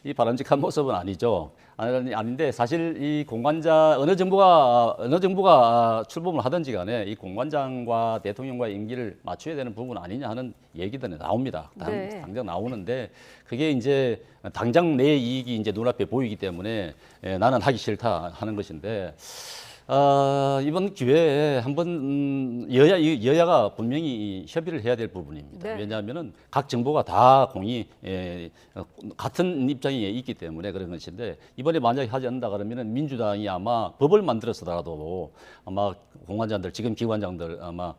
이 바람직한 모습은 아니죠. 아닌데 사실 이 공관장 어느 정부가 출범을 하든지 간에 이 공관장과 대통령과의 임기를 맞춰야 되는 부분 아니냐 하는 얘기들이 나옵니다. 당장 나오는데 그게 이제 당장 내 이익이 이제 눈앞에 보이기 때문에 나는 하기 싫다 하는 것인데. 이번 기회에 한번 여야가 분명히 협의를 해야 될 부분입니다. 네. 왜냐하면은 각 정부가 다 같은 입장에 있기 때문에 그런 것인데 이번에 만약에 하지 않는다 그러면은 민주당이 아마 법을 만들어서라도 아마 공관장들 지금 기관장들 아마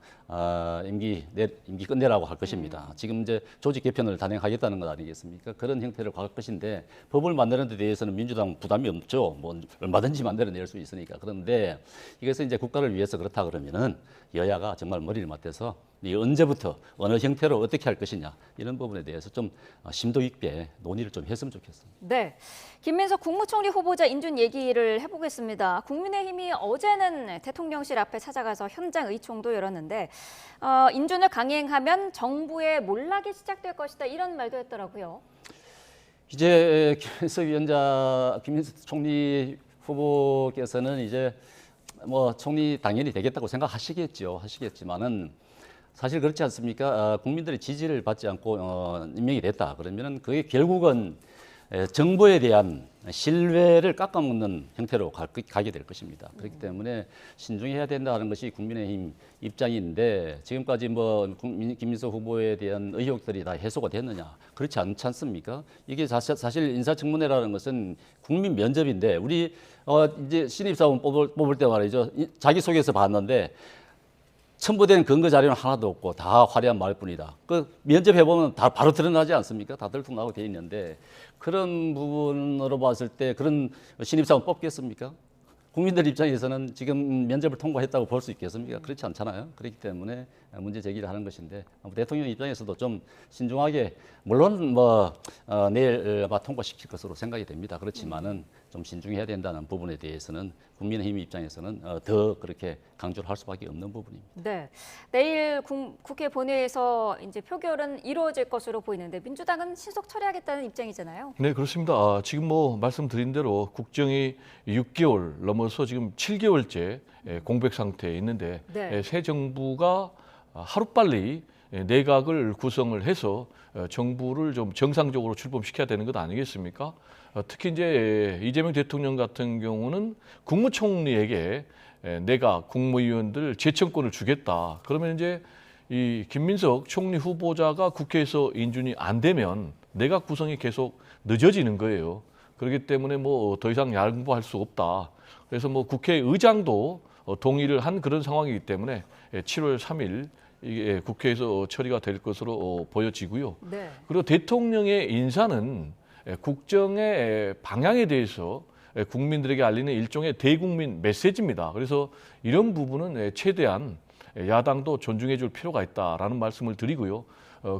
임기 끝내라고 할 것입니다. 지금 이제 조직 개편을 단행하겠다는 것 아니겠습니까? 그런 형태를 갈 것인데 법을 만드는 데 대해서는 민주당 부담이 없죠. 뭐 얼마든지 만들어낼 수 있으니까. 그런데 이것은 이제 국가를 위해서 그렇다 그러면은 여야가 정말 머리를 맞대서 언제부터 어느 형태로 어떻게 할 것이냐 이런 부분에 대해서 좀 심도 있게 논의를 좀 했으면 좋겠습니다. 네, 김민석 국무총리 후보자 인준 얘기를 해보겠습니다. 국민의힘이 어제는 대통령실 앞에 찾아가서 현장 의총도 열었는데 인준을 강행하면 정부의 몰락이 시작될 것이다 이런 말도 했더라고요. 이제 김민석 총리 후보께서는 이제 뭐 총리 당연히 되겠다고 하시겠지만은 사실 그렇지 않습니까? 국민들의 지지를 받지 않고 임명이 됐다 그러면은 그게 결국은 정부에 대한 신뢰를 깎아먹는 형태로 가게 될 것입니다. 그렇기 때문에 신중해야 된다는 것이 국민의힘 입장인데 지금까지 뭐 김민석 후보에 대한 의혹들이 다 해소가 됐느냐? 그렇지 않지 않습니까? 이게 사실 인사청문회라는 것은 국민 면접인데 우리 이제 신입사원 뽑을 때 말이죠. 자기소개서 봤는데 첨부된 근거 자료는 하나도 없고 다 화려한 말뿐이다. 그 면접해보면 다 바로 드러나지 않습니까? 다 들통나고 돼 있는데 그런 부분으로 봤을 때 그런 신입사원 뽑겠습니까? 국민들 입장에서는 지금 면접을 통과했다고 볼 수 있겠습니까? 그렇지 않잖아요. 그렇기 때문에 문제 제기를 하는 것인데 대통령 입장에서도 좀 신중하게 물론 내일 아마 통과시킬 것으로 생각이 됩니다. 그렇지만은 좀 신중해야 된다는 부분에 대해서는 국민의힘 입장에서는 더 그렇게 강조를 할 수밖에 없는 부분입니다. 네, 내일 국회 본회의에서 이제 표결은 이루어질 것으로 보이는데 민주당은 신속 처리하겠다는 입장이잖아요. 네, 그렇습니다. 지금 뭐 말씀드린 대로 국정이 6개월 넘어서 지금 7개월째 공백 상태에 있는데 네. 새 정부가 하루빨리 내각을 구성을 해서 정부를 좀 정상적으로 출범시켜야 되는 것 아니겠습니까? 특히 이제 이재명 대통령 같은 경우는 국무총리에게 내각 국무위원들 제청권을 주겠다. 그러면 이제 이 김민석 총리 후보자가 국회에서 인준이 안 되면 내각 구성이 계속 늦어지는 거예요. 그렇기 때문에 뭐 더 이상 양보할 수 없다. 그래서 뭐 국회의장도 동의를 한 그런 상황이기 때문에 7월 3일 이게 국회에서 처리가 될 것으로 보여지고요. 네. 그리고 대통령의 인사는 국정의 방향에 대해서 국민들에게 알리는 일종의 대국민 메시지입니다. 그래서 이런 부분은 최대한 야당도 존중해 줄 필요가 있다라는 말씀을 드리고요.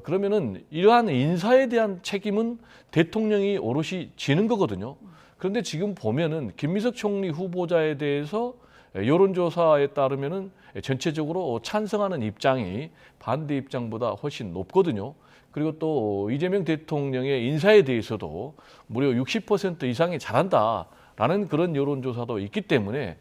그러면은 이러한 인사에 대한 책임은 대통령이 오롯이 지는 거거든요. 그런데 지금 보면은 김민석 총리 후보자에 대해서 여론조사에 따르면은 전체적으로 찬성하는 입장이 반대 입장보다 훨씬 높거든요. 그리고 또 이재명 대통령의 인사에 대해서도 무려 60% 이상이 잘한다라는 그런 여론조사도 있기 때문에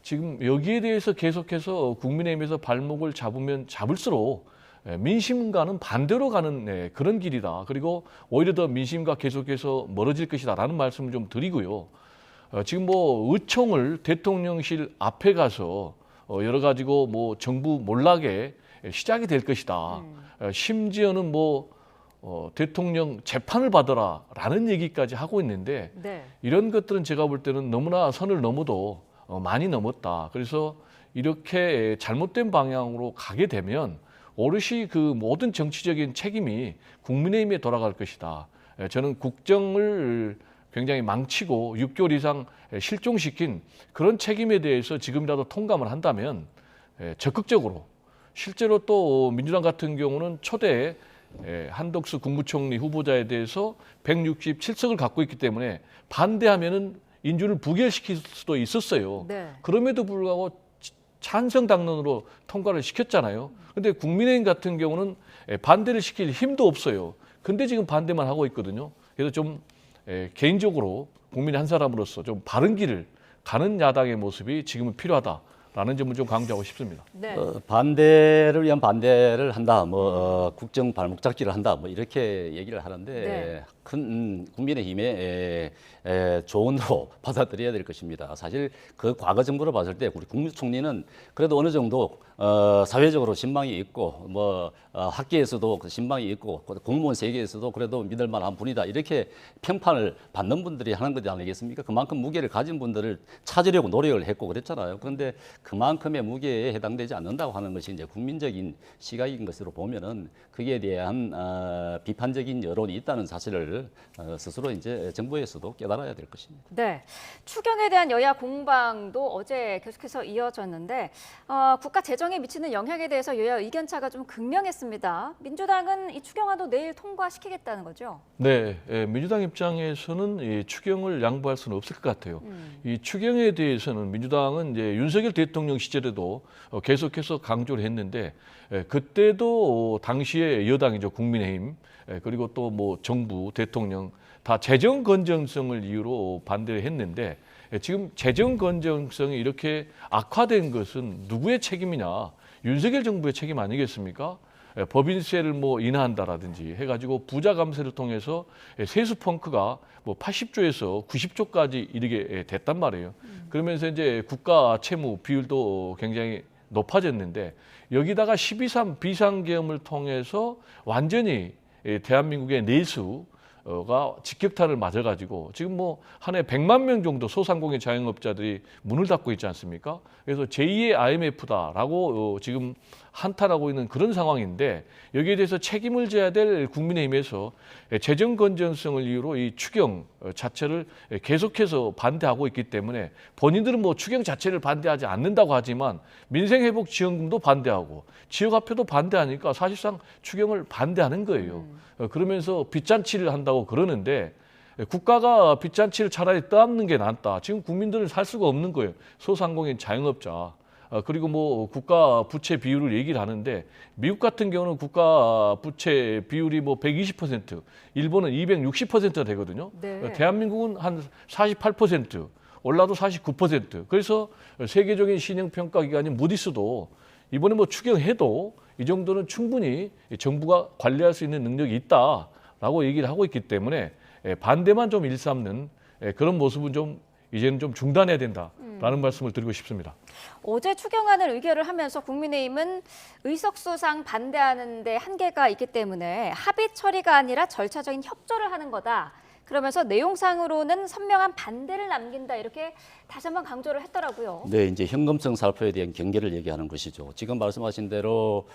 지금 여기에 대해서 계속해서 국민의힘에서 발목을 잡으면 잡을수록 민심과는 반대로 가는 그런 길이다. 그리고 오히려 더 민심과 계속해서 멀어질 것이다라는 말씀을 좀 드리고요. 지금 뭐 의총을 대통령실 앞에 가서 여러 가지고 뭐 정부 몰락에 시작이 될 것이다. 심지어는 뭐 대통령 재판을 받아라라는 얘기까지 하고 있는데 네. 이런 것들은 제가 볼 때는 너무나 선을 넘어도 많이 넘었다. 그래서 이렇게 잘못된 방향으로 가게 되면 오롯이 그 모든 정치적인 책임이 국민의힘에 돌아갈 것이다. 저는 국정을 굉장히 망치고 6개월 이상 실종시킨 그런 책임에 대해서 지금이라도 통감을 한다면 적극적으로 실제로 또 민주당 같은 경우는 초대 한덕수 국무총리 후보자에 대해서 167석을 갖고 있기 때문에 반대하면은 인준을 부결시킬 수도 있었어요. 네. 그럼에도 불구하고 찬성 당론으로 통과를 시켰잖아요. 근데 국민의힘 같은 경우는 반대를 시킬 힘도 없어요. 근데 지금 반대만 하고 있거든요. 그래서 좀 개인적으로 국민의 한 사람으로서 좀 바른 길을 가는 야당의 모습이 지금은 필요하다라는 점을 좀 강조하고 싶습니다. 네. 반대를 위한 반대를 한다, 국정 발목잡기를 한다, 이렇게 얘기를 하는데 네. 큰 국민의힘의 조언으로 받아들여야 될 것입니다. 사실 그 과거 정부를 봤을 때 우리 국무총리는 그래도 어느 정도 사회적으로 신망이 있고 학계에서도 그 신망이 있고 공무원 세계에서도 그래도 믿을 만한 분이다 이렇게 평판을 받는 분들이 하는 것 아니겠습니까? 그만큼 무게를 가진 분들을 찾으려고 노력을 했고 그랬잖아요. 그런데 그만큼의 무게에 해당되지 않는다고 하는 것이 이제 국민적인 시각인 것으로 보면은 거기에 대한 비판적인 여론이 있다는 사실을 스스로 이제 정부에서도 깨달아야 될 것입니다. 네, 추경에 대한 여야 공방도 어제 계속해서 이어졌는데 국가 재정에 미치는 영향에 대해서 여야 의견차가 좀 극명했습니다. 민주당은 이 추경안도 내일 통과시키겠다는 거죠? 네, 민주당 입장에서는 이 추경을 양보할 수는 없을 것 같아요. 이 추경에 대해서는 민주당은 이제 윤석열 대통령 시절에도 계속해서 강조를 했는데 그때도 당시에 여당이죠, 국민의힘 그리고 또 뭐 정부, 대통령 다 재정 건전성을 이유로 반대를 했는데 지금 재정 건전성이 이렇게 악화된 것은 누구의 책임이냐? 윤석열 정부의 책임 아니겠습니까? 법인세를 뭐 인하한다라든지 해가지고 부자 감세를 통해서 세수 펑크가 뭐 80조에서 90조까지 이르게 됐단 말이에요. 그러면서 이제 국가 채무 비율도 굉장히 높아졌는데 여기다가 12.3 비상계엄을 통해서 완전히 대한민국의 내수가 직격탄을 맞아가지고 지금 뭐 한 해 100만 명 정도 소상공인 자영업자들이 문을 닫고 있지 않습니까? 그래서 제2의 IMF다라고 지금 한탄하고 있는 그런 상황인데 여기에 대해서 책임을 져야 될 국민의힘에서 재정 건전성을 이유로 이 추경 자체를 계속해서 반대하고 있기 때문에 본인들은 뭐 추경 자체를 반대하지 않는다고 하지만 민생회복지원금도 반대하고 지역화표도 반대하니까 사실상 추경을 반대하는 거예요. 그러면서 빚잔치를 한다고 그러는데 국가가 빚잔치를 차라리 떠안는 게 낫다. 지금 국민들은 살 수가 없는 거예요. 소상공인 자영업자. 그리고 뭐 국가 부채 비율을 얘기를 하는데 미국 같은 경우는 국가 부채 비율이 뭐 120%, 일본은 260%가 되거든요. 네. 대한민국은 한 48%, 올라도 49%. 그래서 세계적인 신용평가기관인 무디스도 이번에 뭐 추경해도 이 정도는 충분히 정부가 관리할 수 있는 능력이 있다라고 얘기를 하고 있기 때문에 반대만 좀 일삼는 그런 모습은 좀 이제는 좀 중단해야 된다라는 말씀을 드리고 싶습니다. 어제 추경안을 의결을 하면서 국민의힘은 의석수상 반대하는 데 한계가 있기 때문에 합의 처리가 아니라 절차적인 협조를 하는 거다. 그러면서 내용상으로는 선명한 반대를 남긴다 이렇게 다시 한번 강조를 했더라고요. 네, 이제 현금성 살포에 대한 경계를 얘기하는 것이죠. 지금 말씀하신 대로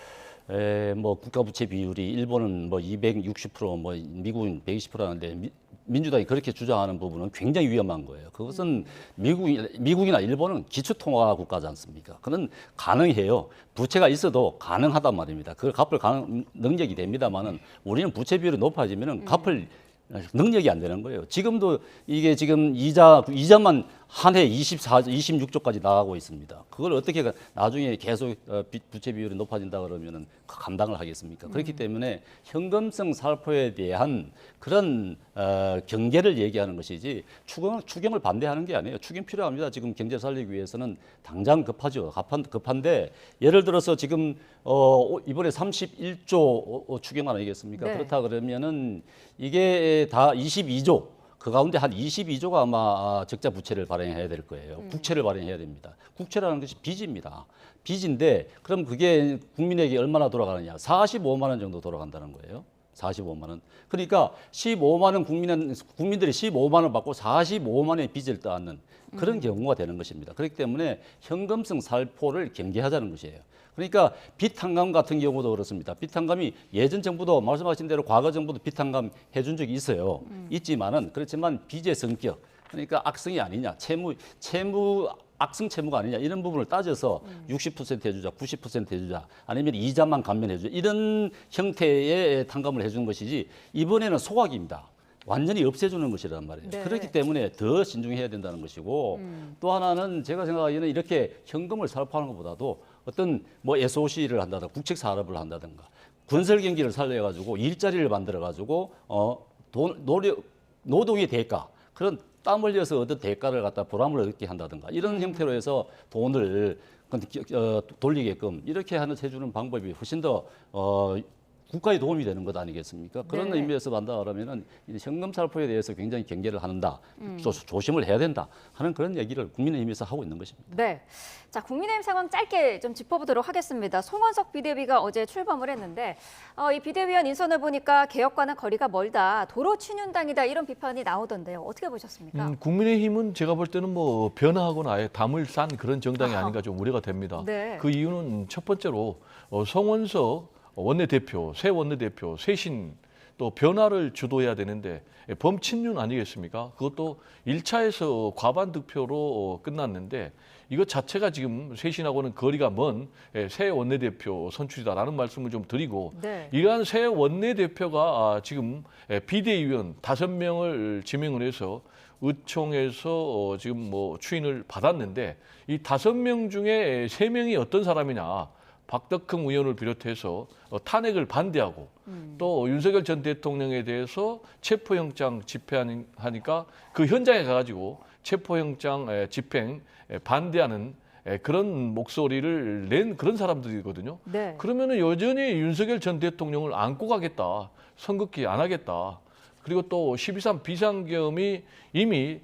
뭐 국가 부채 비율이 일본은 뭐 260%, 뭐 미국은 120%라는데 민주당이 그렇게 주장하는 부분은 굉장히 위험한 거예요. 그것은 미국이나 일본은 기초통화 국가지 않습니까? 그건 가능해요. 부채가 있어도 가능하단 말입니다. 그걸 갚을 능력이 됩니다만은 우리는 부채 비율이 높아지면은 갚을 능력이 안 되는 거예요. 지금도 이게 지금 이자만 한 해 26조까지 나가고 있습니다. 그걸 어떻게 나중에 계속 부채 비율이 높아진다 그러면은 감당을 하겠습니까? 그렇기 때문에 현금성 살포에 대한 그런 경계를 얘기하는 것이지 추경을 반대하는 게 아니에요. 추경 필요합니다. 지금 경제 살리기 위해서는 당장 급하죠. 급한데 예를 들어서 지금 이번에 31조 추경 아니겠습니까? 네. 그렇다 그러면은 이게 다 22조. 그 가운데 한 22조가 아마 적자 부채를 발행해야 될 거예요. 국채를 발행해야 됩니다. 국채라는 것이 빚입니다. 빚인데 그럼 그게 국민에게 얼마나 돌아가느냐? 45만 원 정도 돌아간다는 거예요. 45만 원. 그러니까 15만 원 국민들이 15만 원 받고 45만 원의 빚을 떠안는 그런 경우가 되는 것입니다. 그렇기 때문에 현금성 살포를 경계하자는 것이에요. 그러니까 빚탕감 같은 경우도 그렇습니다. 빚탕감이 예전 정부도 말씀하신 대로 과거 정부도 빚탕감 해준 적이 있어요. 있지만은 그렇지만 빚의 성격, 그러니까 악성이 아니냐, 악성 채무가 아니냐 이런 부분을 따져서 60% 해주자, 90% 해주자, 아니면 이자만 감면해주자 이런 형태의 탕감을 해주는 것이지 이번에는 소각입니다. 완전히 없애주는 것이란 말이에요. 네. 그렇기 때문에 더 신중해야 된다는 것이고 또 하나는 제가 생각하기에는 이렇게 현금을 살포하는 것보다도 어떤 뭐 SOC를 한다든가 국책 사업을 한다든가 건설 경기를 살려가지고 일자리를 만들어가지고 노동의 대가 그런 땀 흘려서 얻은 대가를 갖다 보람을 얻게 한다든가 이런 형태로 해서 돈을 돌리게끔 이렇게 해주는 방법이 훨씬 더 국가에 도움이 되는 것 아니겠습니까? 그런 네. 의미에서 간다 그러면은 현금 살포에 대해서 굉장히 경계를 한다, 조심을 해야 된다 하는 그런 얘기를 국민의힘에서 하고 있는 것입니다. 네. 자, 국민의힘 상황 짧게 좀 짚어보도록 하겠습니다. 송원석 비대위가 어제 출범을 했는데 이 비대위원 인선을 보니까 개혁과는 거리가 멀다, 도로 친윤당이다 이런 비판이 나오던데요. 어떻게 보셨습니까? 국민의힘은 제가 볼 때는 뭐 변화하거나 아예 담을 싼 그런 정당이 아닌가 좀 우려가 됩니다. 네. 그 이유는 첫 번째로 송원석 원내대표, 새 원내대표, 쇄신 또 변화를 주도해야 되는데 범친윤 아니겠습니까? 그것도 1차에서 과반 득표로 끝났는데 이것 자체가 지금 쇄신하고는 거리가 먼 새 원내대표 선출이다라는 말씀을 좀 드리고 네. 이러한 새 원내대표가 지금 비대위원 5명을 지명을 해서 의총에서 지금 뭐 추인을 받았는데 이 5명 중에 3명이 어떤 사람이냐? 박덕흠 의원을 비롯해서 탄핵을 반대하고 또 윤석열 전 대통령에 대해서 체포영장 집행하니까 그 현장에 가가지고 체포영장 집행 반대하는 그런 목소리를 낸 그런 사람들이거든요. 네. 그러면은 여전히 윤석열 전 대통령을 안고 가겠다, 선긋기 안 하겠다. 그리고 또 12.3 비상계엄이 이미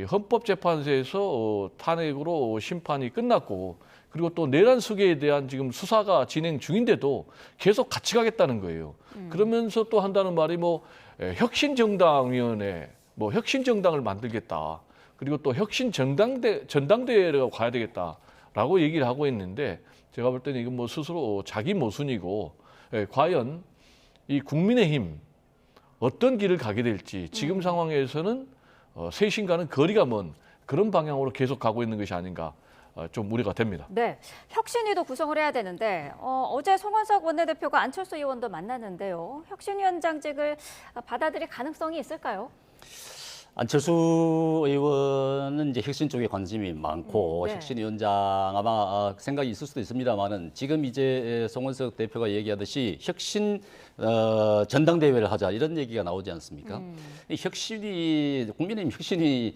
헌법재판소에서 탄핵으로 심판이 끝났고 그리고 또 내란 수계에 대한 지금 수사가 진행 중인데도 계속 같이 가겠다는 거예요. 그러면서 또 한다는 말이 뭐 혁신정당위원회, 뭐 혁신정당을 만들겠다. 그리고 또 전당대회를 가야 되겠다라고 얘기를 하고 있는데 제가 볼 때는 이건 뭐 스스로 자기 모순이고 과연 이 국민의힘 어떤 길을 가게 될지 지금 상황에서는 쇄신과는 거리가 먼 그런 방향으로 계속 가고 있는 것이 아닌가. 좀 우려가 됩니다. 네, 혁신위도 구성을 해야 되는데 어제 송원석 원내대표가 안철수 의원도 만났는데요. 혁신위원장직을 받아들일 가능성이 있을까요? 안철수 의원은 이제 혁신 쪽에 관심이 많고 네. 혁신위원장 아마 생각이 있을 수도 있습니다만은 지금 이제 송원석 대표가 얘기하듯이 혁신 전당대회를 하자 이런 얘기가 나오지 않습니까? 이 혁신이 국민의힘 혁신이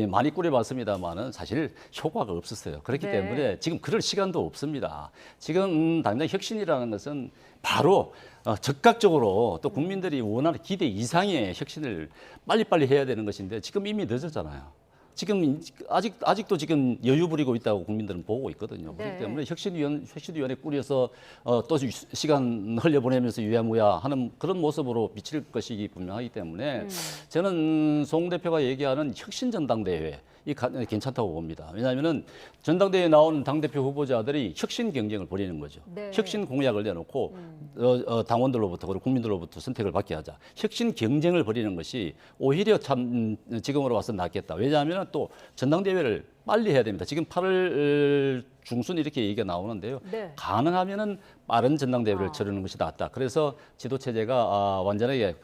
많이 꾸려봤습니다만은 사실 효과가 없었어요. 그렇기 네. 때문에 지금 그럴 시간도 없습니다. 지금 당장 혁신이라는 것은 바로 적극적으로 또 국민들이 원하는 기대 이상의 혁신을 빨리빨리 해야 되는 것인데 지금 이미 늦었잖아요. 지금 아직도 지금 여유 부리고 있다고 국민들은 보고 있거든요. 네. 그렇기 때문에 혁신위원회 꾸려서 또 시간 흘려보내면서 유야무야 하는 그런 모습으로 비칠 것이기 분명하기 때문에 저는 송 대표가 얘기하는 혁신전당대회 이 괜찮다고 봅니다. 왜냐하면은 전당대회에 나오는 당대표 후보자들이 혁신 경쟁을 벌이는 거죠. 네. 혁신 공약을 내놓고 당원들로부터 그리고 국민들로부터 선택을 받게 하자. 혁신 경쟁을 벌이는 것이 오히려 참 지금으로 와서 낫겠다. 왜냐하면 또 전당대회를 빨리 해야 됩니다. 지금 8월 중순 이렇게 얘기가 나오는데요. 네. 가능하면은 빠른 전당대회를 치르는 것이 낫다. 그래서 지도체제가 완전하게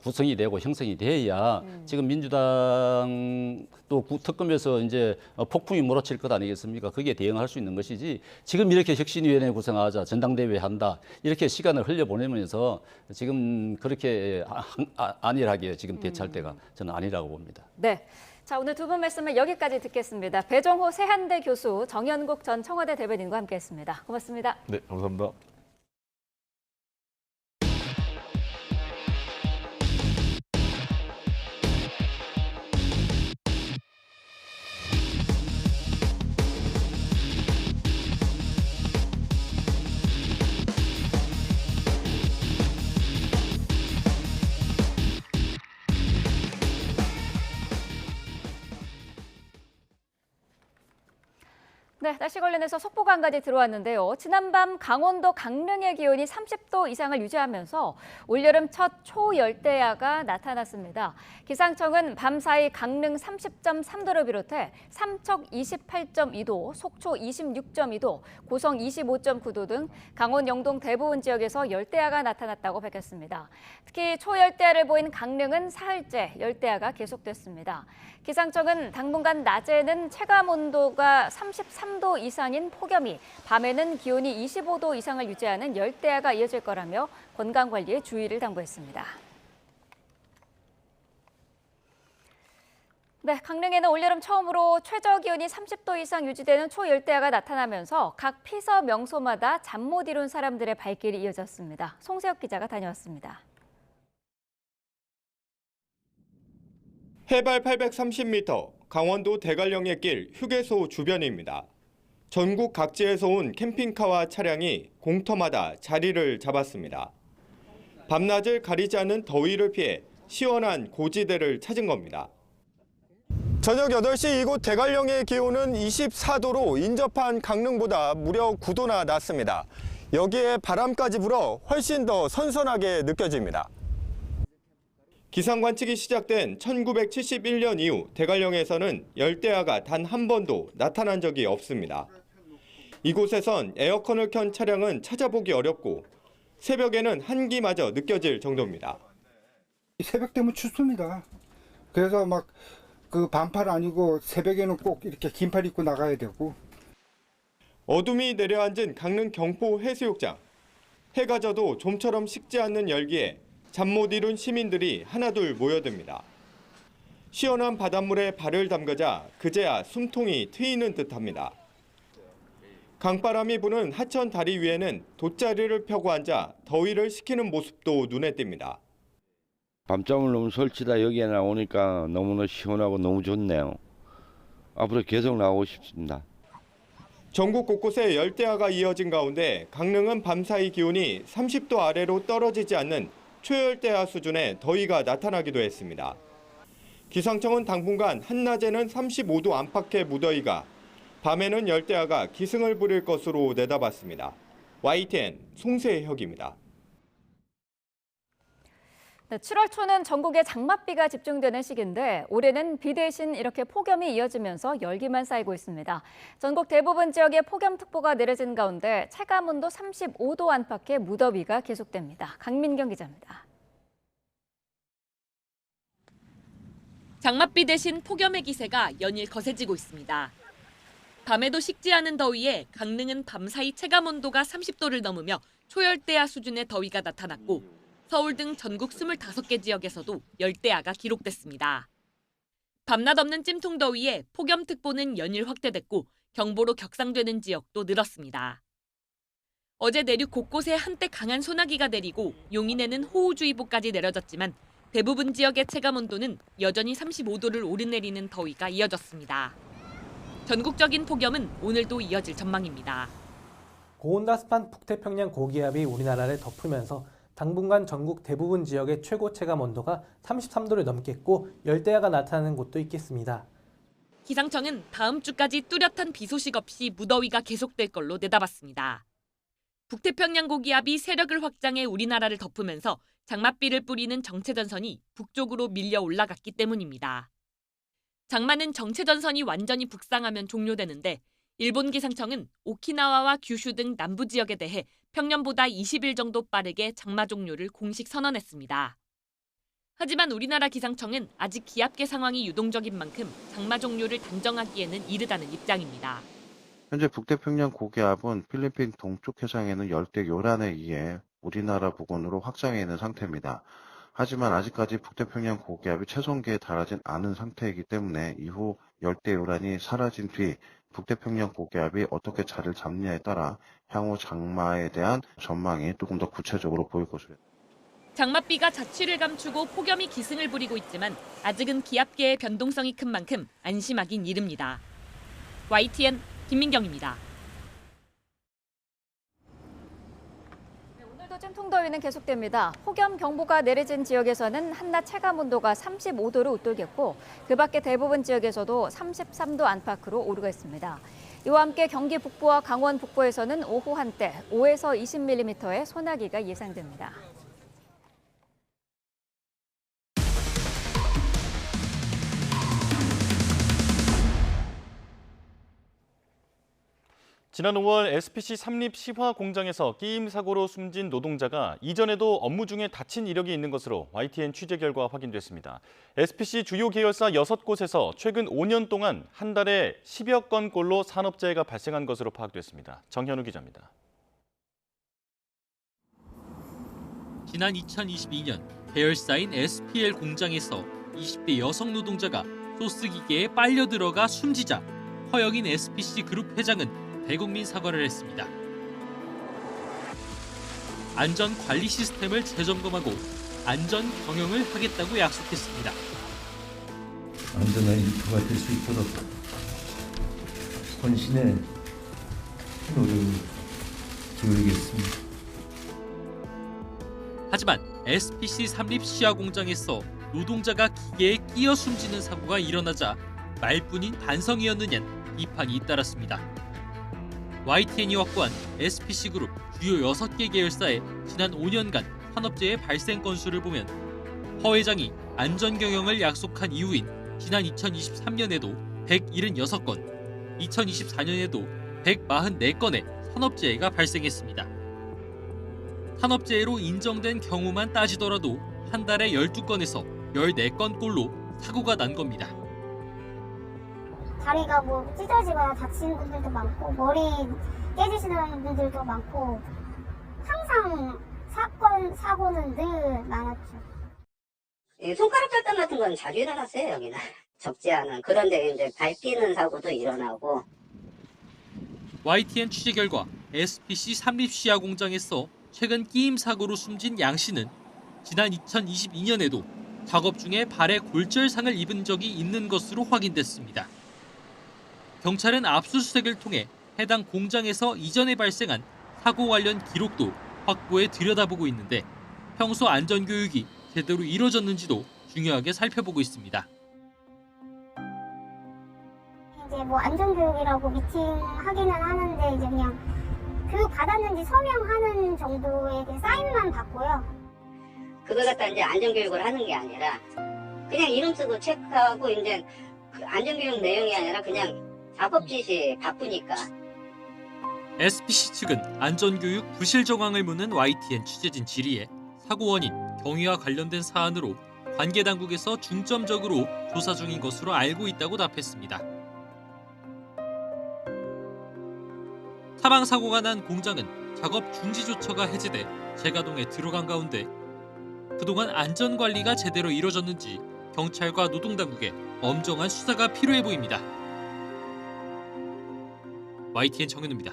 구성이 되고 형성이 돼야 지금 민주당 또 특검에서 이제 폭풍이 몰아칠 것 아니겠습니까? 거기에 대응할 수 있는 것이지 지금 이렇게 혁신위원회 구성하자, 전당대회 한다 이렇게 시간을 흘려보내면서 지금 그렇게 안일하게 지금 대처할 때가 저는 아니라고 봅니다. 네. 자, 오늘 두 분 말씀을 여기까지 듣겠습니다. 배종호 세한대 교수, 정연국 전 청와대 대변인과 함께했습니다. 고맙습니다. 네, 감사합니다. 네, 날씨 관련해서 속보가 한 가지 들어왔는데요. 지난밤 강원도 강릉의 기온이 30도 이상을 유지하면서 올여름 첫 초열대야가 나타났습니다. 기상청은 밤사이 강릉 30.3도를 비롯해 삼척 28.2도, 속초 26.2도, 고성 25.9도 등 강원 영동 대부분 지역에서 열대야가 나타났다고 밝혔습니다. 특히 초열대야를 보인 강릉은 사흘째 열대야가 계속됐습니다. 기상청은 당분간 낮에는 체감온도가 33도 이상인 폭염이, 밤에는 기온이 25도 이상을 유지하는 열대야가 이어질 거라며 건강관리에 주의를 당부했습니다. 네, 강릉에는 올여름 처음으로 최저기온이 30도 이상 유지되는 초열대야가 나타나면서 각 피서 명소마다 잠 못 이룬 사람들의 발길이 이어졌습니다. 송세혁 기자가 다녀왔습니다. 해발 830m, 강원도 대관령의 길 휴게소 주변입니다. 전국 각지에서 온 캠핑카와 차량이 공터마다 자리를 잡았습니다. 밤낮을 가리지 않는 더위를 피해 시원한 고지대를 찾은 겁니다. 저녁 8시 이곳 대관령의 기온은 24도로 인접한 강릉보다 무려 9도나 낮습니다. 여기에 바람까지 불어 훨씬 더 선선하게 느껴집니다. 기상 관측이 시작된 1971년 이후 대관령에서는 열대야가 단 한 번도 나타난 적이 없습니다. 이곳에선 에어컨을 켠 차량은 찾아보기 어렵고 새벽에는 한기마저 느껴질 정도입니다. 새벽 되면 춥습니다. 그래서 막 그 반팔 아니고 새벽에는 꼭 이렇게 긴팔 입고 나가야 되고. 어둠이 내려앉은 강릉 경포 해수욕장. 해가 져도 좀처럼 식지 않는 열기에 잠 못 이룬 시민들이 하나둘 모여듭니다. 시원한 바닷물에 발을 담그자 그제야 숨통이 트이는 듯합니다. 강바람이 부는 하천 다리 위에는 돗자리를 펴고 앉아 더위를 식히는 모습도 눈에 띕니다. 밤잠을 너무 설치다 여기에 나오니까 너무나 시원하고 너무 좋네요. 앞으로 계속 나오고 싶습니다. 전국 곳곳에 열대야가 이어진 가운데 강릉은 밤사이 기온이 30도 아래로 떨어지지 않는 초열대야 수준의 더위가 나타나기도 했습니다. 기상청은 당분간 한낮에는 35도 안팎의 무더위가, 밤에는 열대야가 기승을 부릴 것으로 내다봤습니다. YTN 송세혁입니다. 네, 7월 초는 전국에 장맛비가 집중되는 시기인데 올해는 비 대신 이렇게 폭염이 이어지면서 열기만 쌓이고 있습니다. 전국 대부분 지역에 폭염특보가 내려진 가운데 체감온도 35도 안팎의 무더위가 계속됩니다. 강민경 기자입니다. 장맛비 대신 폭염의 기세가 연일 거세지고 있습니다. 밤에도 식지 않은 더위에 강릉은 밤사이 체감온도가 30도를 넘으며 초열대야 수준의 더위가 나타났고 서울 등 전국 25개 지역에서도 열대야가 기록됐습니다. 밤낮 없는 찜통더위에 폭염특보는 연일 확대됐고 경보로 격상되는 지역도 늘었습니다. 어제 내륙 곳곳에 한때 강한 소나기가 내리고 용인에는 호우주의보까지 내려졌지만 대부분 지역의 체감온도는 여전히 35도를 오르내리는 더위가 이어졌습니다. 전국적인 폭염은 오늘도 이어질 전망입니다. 고온다습한 북태평양 고기압이 우리나라를 덮으면서 당분간 전국 대부분 지역의 최고 체감 온도가 33도를 넘겠고 열대야가 나타나는 곳도 있겠습니다. 기상청은 다음 주까지 뚜렷한 비 소식 없이 무더위가 계속될 걸로 내다봤습니다. 북태평양 고기압이 세력을 확장해 우리나라를 덮으면서 장맛비를 뿌리는 정체전선이 북쪽으로 밀려 올라갔기 때문입니다. 장마는 정체전선이 완전히 북상하면 종료되는데 일본 기상청은 오키나와와 규슈 등 남부 지역에 대해 평년보다 20일 정도 빠르게 장마 종료를 공식 선언했습니다. 하지만 우리나라 기상청은 아직 기압계 상황이 유동적인 만큼 장마 종료를 단정하기에는 이르다는 입장입니다. 현재 북태평양 고기압은 필리핀 동쪽 해상에는 열대 요란에 의해 우리나라 부근으로 확장해 있는 상태입니다. 하지만 아직까지 북태평양 고기압이 최성기에 달하진 않은 상태이기 때문에 이후 열대 요란이 사라진 뒤 북태평양 고기압이 어떻게 자리를 잡느냐에 따라 향후 장마에 대한 전망이 조금 더 구체적으로 보일 것으로. 장맛비가 자취를 감추고 폭염이 기승을 부리고 있지만 아직은 기압계의 변동성이 큰 만큼 안심하긴 이릅니다. YTN 김민경입니다. 오늘도 찜통더위는 계속됩니다. 폭염 경보가 내려진 지역에서는 한낮 체감온도가 35도를 웃돌겠고 그 밖에 대부분 지역에서도 33도 안팎으로 오르고 있습니다. 이와 함께 경기 북부와 강원 북부에서는 오후 한때 5에서 20mm의 소나기가 예상됩니다. 지난 5월 SPC 삼립 시화 공장에서 끼임 사고로 숨진 노동자가 이전에도 업무 중에 다친 이력이 있는 것으로 YTN 취재 결과 확인됐습니다. SPC 주요 계열사 6곳에서 최근 5년 동안 한 달에 10여 건꼴로 산업재해가 발생한 것으로 파악됐습니다. 정현우 기자입니다. 지난 2022년 계열사인 SPL 공장에서 20대 여성 노동자가 소스기계에 빨려 들어가 숨지자 허영인 SPC 그룹 회장은 대국민 사과를 했습니다. 안전 관리 시스템을 재점검하고 안전 경영을 하겠다고 약속했습니다. 안전한 일터가 될 수 있도록 헌신의 노력을 기울이겠습니다. 하지만 SPC 삼립 시화 공장에서 노동자가 기계에 끼어 숨지는 사고가 일어나자 말뿐인 반성이었느냐는 비판이 잇따랐습니다. YTN이 확보한 SPC 그룹 주요 6개 계열사의 지난 5년간 산업재해 발생 건수를 보면 허 회장이 안전 경영을 약속한 이후인 지난 2023년에도 176건, 2024년에도 144건의 산업재해가 발생했습니다. 산업재해로 인정된 경우만 따지더라도 한 달에 12건에서 14건꼴로 사고가 난 겁니다. 다리가 뭐 찢어지거나 다치는 분들도 많고 머리 깨지시는 분들도 많고 항상 사고는 늘 많았죠. 손가락 절단 같은 건 자주 일어났어요. 여기는 적지 않은. 그런데 이제 밟히는 사고도 일어나고. YTN 취재 결과 SPC 삼립 시화 공장에서 최근 끼임 사고로 숨진 양 씨는 지난 2022년에도 작업 중에 발에 골절상을 입은 적이 있는 것으로 확인됐습니다. 경찰은 압수수색을 통해 해당 공장에서 이전에 발생한 사고 관련 기록도 확보해 들여다보고 있는데 평소 안전교육이 제대로 이루어졌는지도 중요하게 살펴보고 있습니다. 이제 뭐 안전교육이라고 미팅하기는 하는데 이제 그냥 교육 받았는지 서명하는 정도의 사인만 받고요. 그걸 갖다 이제 안전교육을 하는 게 아니라 그냥 이름 쓰고 체크하고 이제 그 안전교육 내용이 아니라 그냥 작업 지시 바쁘니까. SPC 측은 안전교육 부실 정황을 묻는 YTN 취재진 질의에 사고 원인, 경위와 관련된 사안으로 관계 당국에서 중점적으로 조사 중인 것으로 알고 있다고 답했습니다. 사망 사고가 난 공장은 작업 중지 조처가 해제돼 재가동에 들어간 가운데 그동안 안전 관리가 제대로 이루어졌는지 경찰과 노동당국에 엄정한 수사가 필요해 보입니다. YTN 정현우입니다.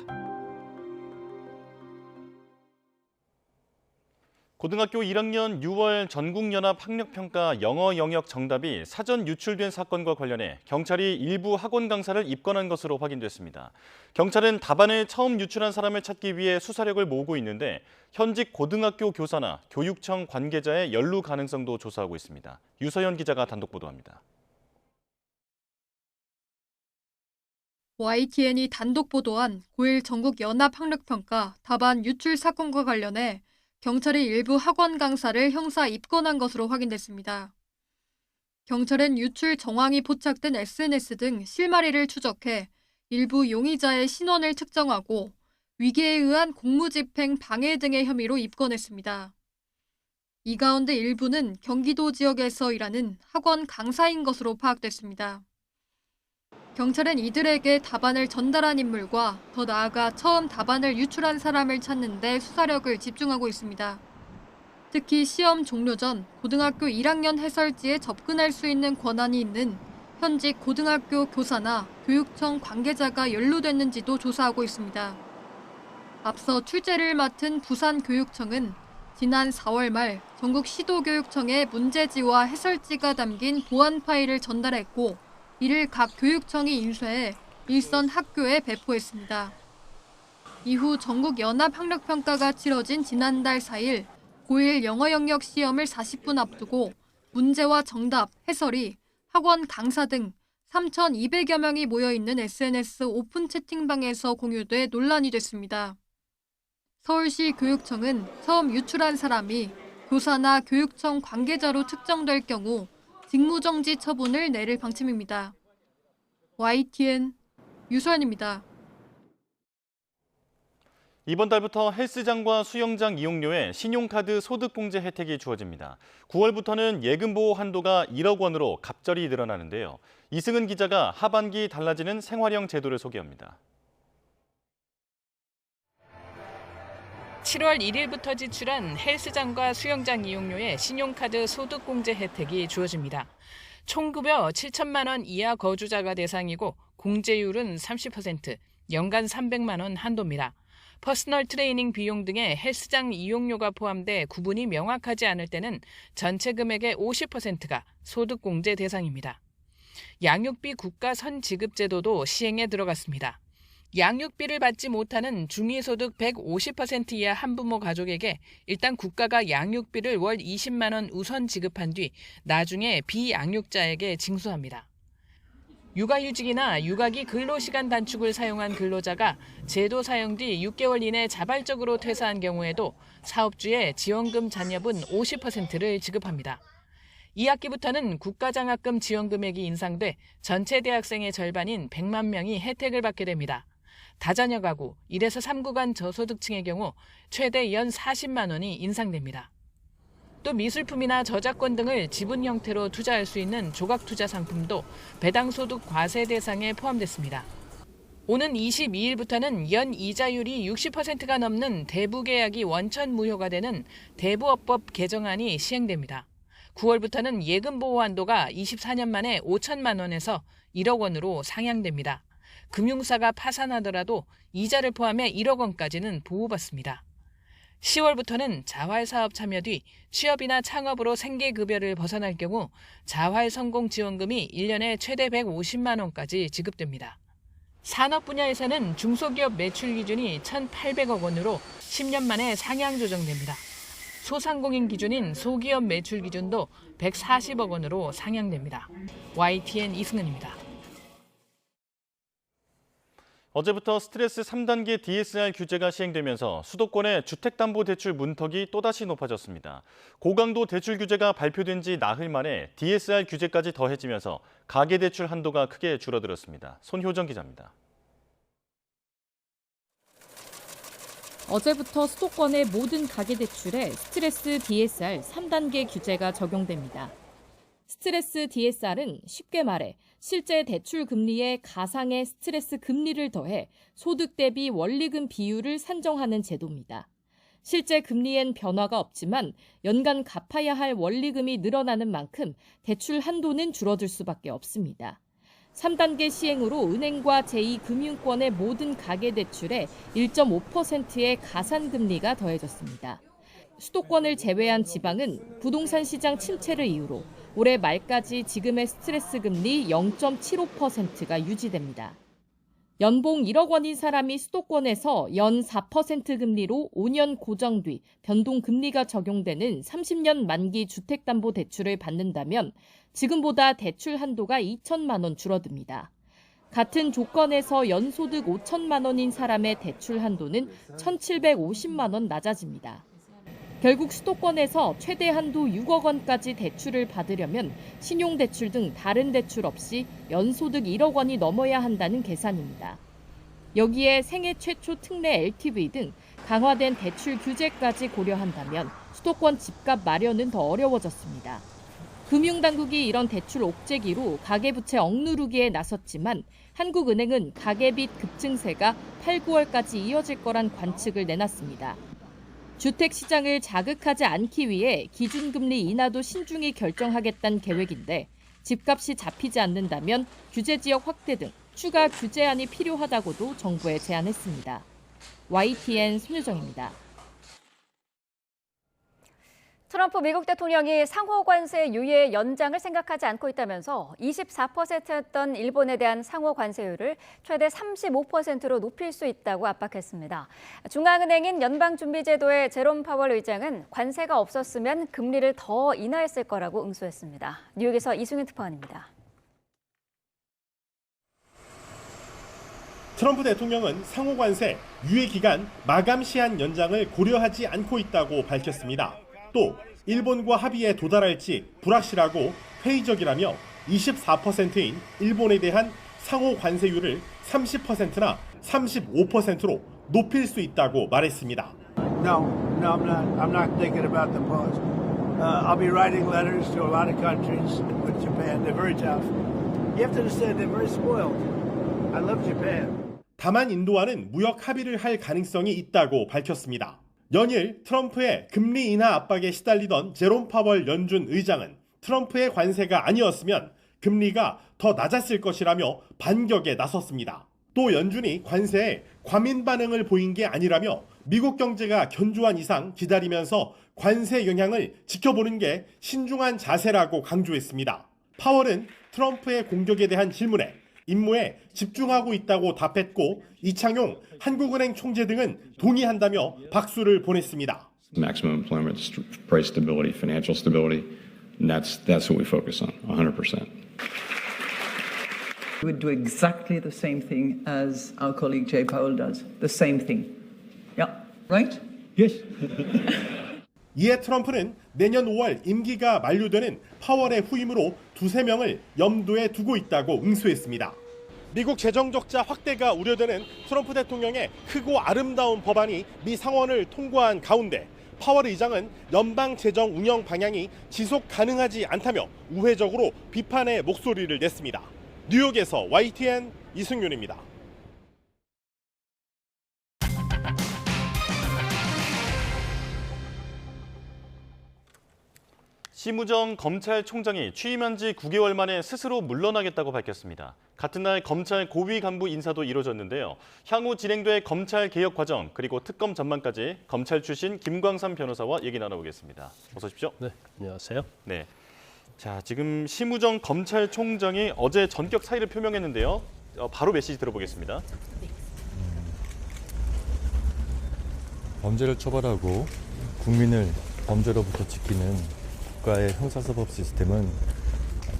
고등학교 1학년 6월 전국연합학력평가 영어 영역 정답이 사전 유출된 사건과 관련해 경찰이 일부 학원 강사를 입건한 것으로 확인됐습니다. 경찰은 답안을 처음 유출한 사람을 찾기 위해 수사력을 모으고 있는데 현직 고등학교 교사나 교육청 관계자의 연루 가능성도 조사하고 있습니다. 유서연 기자가 단독 보도합니다. YTN이 단독 보도한 고1 전국연합학력평가 답안 유출 사건과 관련해 경찰이 일부 학원 강사를 형사 입건한 것으로 확인됐습니다. 경찰은 유출 정황이 포착된 SNS 등 실마리를 추적해 일부 용의자의 신원을 측정하고 위계에 의한 공무집행 방해 등의 혐의로 입건했습니다. 이 가운데 일부는 경기도 지역에서 일하는 학원 강사인 것으로 파악됐습니다. 경찰은 이들에게 답안을 전달한 인물과 더 나아가 처음 답안을 유출한 사람을 찾는 데 수사력을 집중하고 있습니다. 특히 시험 종료 전 고등학교 1학년 해설지에 접근할 수 있는 권한이 있는 현직 고등학교 교사나 교육청 관계자가 연루됐는지도 조사하고 있습니다. 앞서 출제를 맡은 부산교육청은 지난 4월 말 전국 시도교육청에 문제지와 해설지가 담긴 보안 파일을 전달했고 이를 각 교육청이 인쇄해 일선 학교에 배포했습니다. 이후 전국연합학력평가가 치러진 지난달 4일 고1 영어 영역 시험을 40분 앞두고 문제와 정답, 해설이 학원 강사 등 3,200여 명이 모여있는 SNS 오픈 채팅방에서 공유돼 논란이 됐습니다. 서울시 교육청은 처음 유출한 사람이 교사나 교육청 관계자로 특정될 경우 직무정지 처분을 내릴 방침입니다. YTN 유소연입니다. 이번 달부터 헬스장과 수영장 이용료에 신용카드 소득공제 혜택이 주어집니다. 9월부터는 예금보호 한도가 1억 원으로 갑절이 늘어나는데요. 이승은 기자가 하반기 달라지는 생활형 제도를 소개합니다. 7월 1일부터 지출한 헬스장과 수영장 이용료에 신용카드 소득공제 혜택이 주어집니다. 총급여 7천만 원 이하 거주자가 대상이고 공제율은 30%, 연간 300만 원 한도입니다. 퍼스널 트레이닝 비용 등의 헬스장 이용료가 포함돼 구분이 명확하지 않을 때는 전체 금액의 50%가 소득공제 대상입니다. 양육비 국가 선지급 제도도 시행에 들어갔습니다. 양육비를 받지 못하는 중위소득 150% 이하 한부모 가족에게 일단 국가가 양육비를 월 20만 원 우선 지급한 뒤 나중에 비양육자에게 징수합니다. 육아휴직이나 육아기 근로시간 단축을 사용한 근로자가 제도 사용 뒤 6개월 이내 자발적으로 퇴사한 경우에도 사업주의 지원금 잔여분 50%를 지급합니다. 2학기부터는 국가장학금 지원 금액이 인상돼 전체 대학생의 절반인 100만 명이 혜택을 받게 됩니다. 다자녀 가구 1에서 3구 저소득층의 경우 최대 연 40만 원이 인상됩니다. 또 미술품이나 저작권 등을 지분 형태로 투자할 수 있는 조각투자 상품도 배당소득 과세 대상에 포함됐습니다. 오는 22일부터는 연 이자율이 60%가 넘는 대부계약이 원천 무효가 되는 대부업법 개정안이 시행됩니다. 9월부터는 예금보호 한도가 24년 만에 5천만 원에서 1억 원으로 상향됩니다. 금융사가 파산하더라도 이자를 포함해 1억 원까지는 보호받습니다. 10월부터는 자활사업 참여 뒤 취업이나 창업으로 생계급여를 벗어날 경우 자활성공지원금이 1년에 최대 150만 원까지 지급됩니다. 산업 분야에서는 중소기업 매출 기준이 1,800억 원으로 10년 만에 상향 조정됩니다. 소상공인 기준인 소기업 매출 기준도 140억 원으로 상향됩니다. YTN 이승은입니다. 어제부터 스트레스 3단계 DSR 규제가 시행되면서 수도권의 주택담보대출 문턱이 또다시 높아졌습니다. 고강도 대출 규제가 발표된 지 나흘 만에 DSR 규제까지 더해지면서 가계대출 한도가 크게 줄어들었습니다. 손효정 기자입니다. 어제부터 수도권의 모든 가계대출에 스트레스 DSR 3단계 규제가 적용됩니다. 스트레스 DSR은 쉽게 말해 실제 대출 금리에 가상의 스트레스 금리를 더해 소득 대비 원리금 비율을 산정하는 제도입니다. 실제 금리엔 변화가 없지만 연간 갚아야 할 원리금이 늘어나는 만큼 대출 한도는 줄어들 수밖에 없습니다. 3단계 시행으로 은행과 제2금융권의 모든 가계대출에 1.5%의 가산금리가 더해졌습니다. 수도권을 제외한 지방은 부동산 시장 침체를 이유로 올해 말까지 지금의 스트레스 금리 0.75%가 유지됩니다. 연봉 1억 원인 사람이 수도권에서 연 4% 금리로 5년 고정 뒤 변동금리가 적용되는 30년 만기 주택담보대출을 받는다면 지금보다 대출 한도가 2천만 원 줄어듭니다. 같은 조건에서 연소득 5천만 원인 사람의 대출 한도는 1,750만 원 낮아집니다. 결국 수도권에서 최대 한도 6억 원까지 대출을 받으려면 신용대출 등 다른 대출 없이 연소득 1억 원이 넘어야 한다는 계산입니다. 여기에 생애 최초 특례 LTV 등 강화된 대출 규제까지 고려한다면 수도권 집값 마련은 더 어려워졌습니다. 금융당국이 이런 대출 옥죄기로 가계부채 억누르기에 나섰지만 한국은행은 가계빚 급증세가 8, 9월까지 이어질 거란 관측을 내놨습니다. 주택시장을 자극하지 않기 위해 기준금리 인하도 신중히 결정하겠다는 계획인데 집값이 잡히지 않는다면 규제지역 확대 등 추가 규제안이 필요하다고도 정부에 제안했습니다. YTN 손효정입니다. 트럼프 미국 대통령이 상호관세 유예 연장을 생각하지 않고 있다면서 24%였던 일본에 대한 상호관세율을 최대 35%로 높일 수 있다고 압박했습니다. 중앙은행인 연방준비제도의 제롬 파월 의장은 관세가 없었으면 금리를 더 인하했을 거라고 응수했습니다. 뉴욕에서 이승윤 특파원입니다. 트럼프 대통령은 상호 관세 유예 기간 마감 시한 연장을 고려하지 않고 있다고 밝혔습니다. 또 일본과 합의에 도달할지 불확실하고 회의적이라며 24%인 일본에 대한 상호 관세율을 30%나 35%로 높일 수 있다고 말했습니다. No, I'm not thinking about the pause. I'll be writing letters to a lot of countries with Japan. They're very tough. You have to understand they're very spoiled. I love Japan. 다만 인도와는 무역 합의를 할 가능성이 있다고 밝혔습니다. 연일 트럼프의 금리 인하 압박에 시달리던 제롬 파월 연준 의장은 트럼프의 관세가 아니었으면 금리가 더 낮았을 것이라며 반격에 나섰습니다. 또 연준이 관세에 과민 반응을 보인 게 아니라며 미국 경제가 견조한 이상 기다리면서 관세 영향을 지켜보는 게 신중한 자세라고 강조했습니다. 파월은 트럼프의 공격에 대한 질문에 임무에 집중하고 있다고 답했고 이창용 한국은행 총재 등은 동의한다며 박수를 보냈습니다. Maximum employment, price stability, financial stability, and that's what we focus on, 100%. We would do exactly the same thing as our colleague Jay Powell does. The same thing. Yeah, right? Yes. 이에 트럼프는 내년 5월 임기가 만료되는 파월의 후임으로 두세 명을 염두에 두고 있다고 응수했습니다. 미국 재정 적자 확대가 우려되는 트럼프 대통령의 크고 아름다운 법안이 미 상원을 통과한 가운데 파월 의장은 연방 재정 운영 방향이 지속 가능하지 않다며 우회적으로 비판의 목소리를 냈습니다. 뉴욕에서 YTN 이승윤입니다. 심우정 검찰총장이 취임한 지 9개월 만에 스스로 물러나겠다고 밝혔습니다. 같은 날 검찰 고위 간부 인사도 이뤄졌는데요. 향후 진행될 검찰 개혁 과정 그리고 특검 전망까지 검찰 출신 김광삼 변호사와 얘기 나눠보겠습니다. 어서 오십시오. 네, 안녕하세요. 네. 자, 지금 심우정 검찰총장이 어제 전격 사의를 표명했는데요. 바로 메시지 들어보겠습니다. 범죄를 처벌하고 국민을 범죄로부터 지키는 국가의 형사사법 시스템은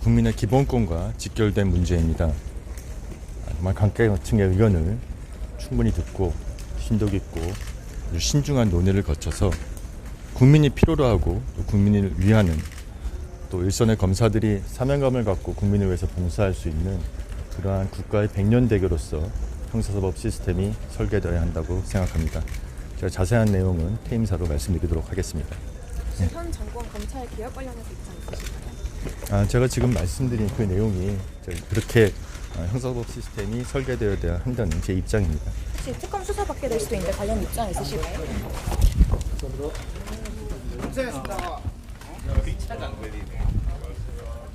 국민의 기본권과 직결된 문제입니다. 정말 각계층의 의견을 충분히 듣고 심도 깊고 신중한 논의를 거쳐서 국민이 필요로 하고 또 국민을 위하는 또 일선의 검사들이 사명감을 갖고 국민을 위해서 봉사할 수 있는 그러한 국가의 백년대교로서 형사사법 시스템이 설계되어야 한다고 생각합니다. 제가 자세한 내용은 퇴임사로 말씀드리도록 하겠습니다. 현 정권 검찰 개혁 관련해서 입장 있으실까요? 제가 지금 말씀드린 그 내용이 그렇게 형사사법 시스템이 설계되어야 한다는 제 입장입니다. 혹시 특검 수사 받게 될 수도 있는데 관련 입장 있으실까요?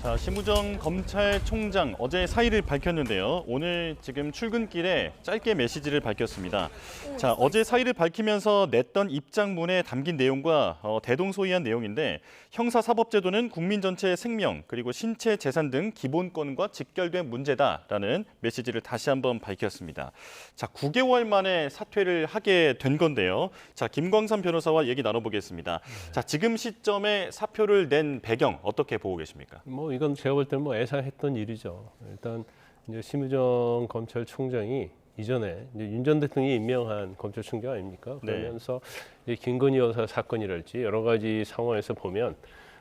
자, 심우정 검찰총장 어제 사의를 밝혔는데요. 오늘 지금 출근길에 짧게 메시지를 밝혔습니다. 자, 어제 사의를 밝히면서 냈던 입장문에 담긴 내용과 대동소이한 내용인데 형사사법제도는 국민 전체의 생명 그리고 신체 재산 등 기본권과 직결된 문제다라는 메시지를 다시 한번 밝혔습니다. 자, 9개월 만에 사퇴를 하게 된 건데요. 자, 김광삼 변호사와 얘기 나눠보겠습니다. 자, 지금 시점에 사표를 낸 배경 어떻게 보고 계십니까? 이건 제가 볼 때는 예상했던 일이죠. 일단 이제 심우정 검찰총장이 이전에 이제 윤 전 대통령이 임명한 검찰총장 아닙니까? 그러면서 이제 김건희 여사 사건이랄지 여러 가지 상황에서 보면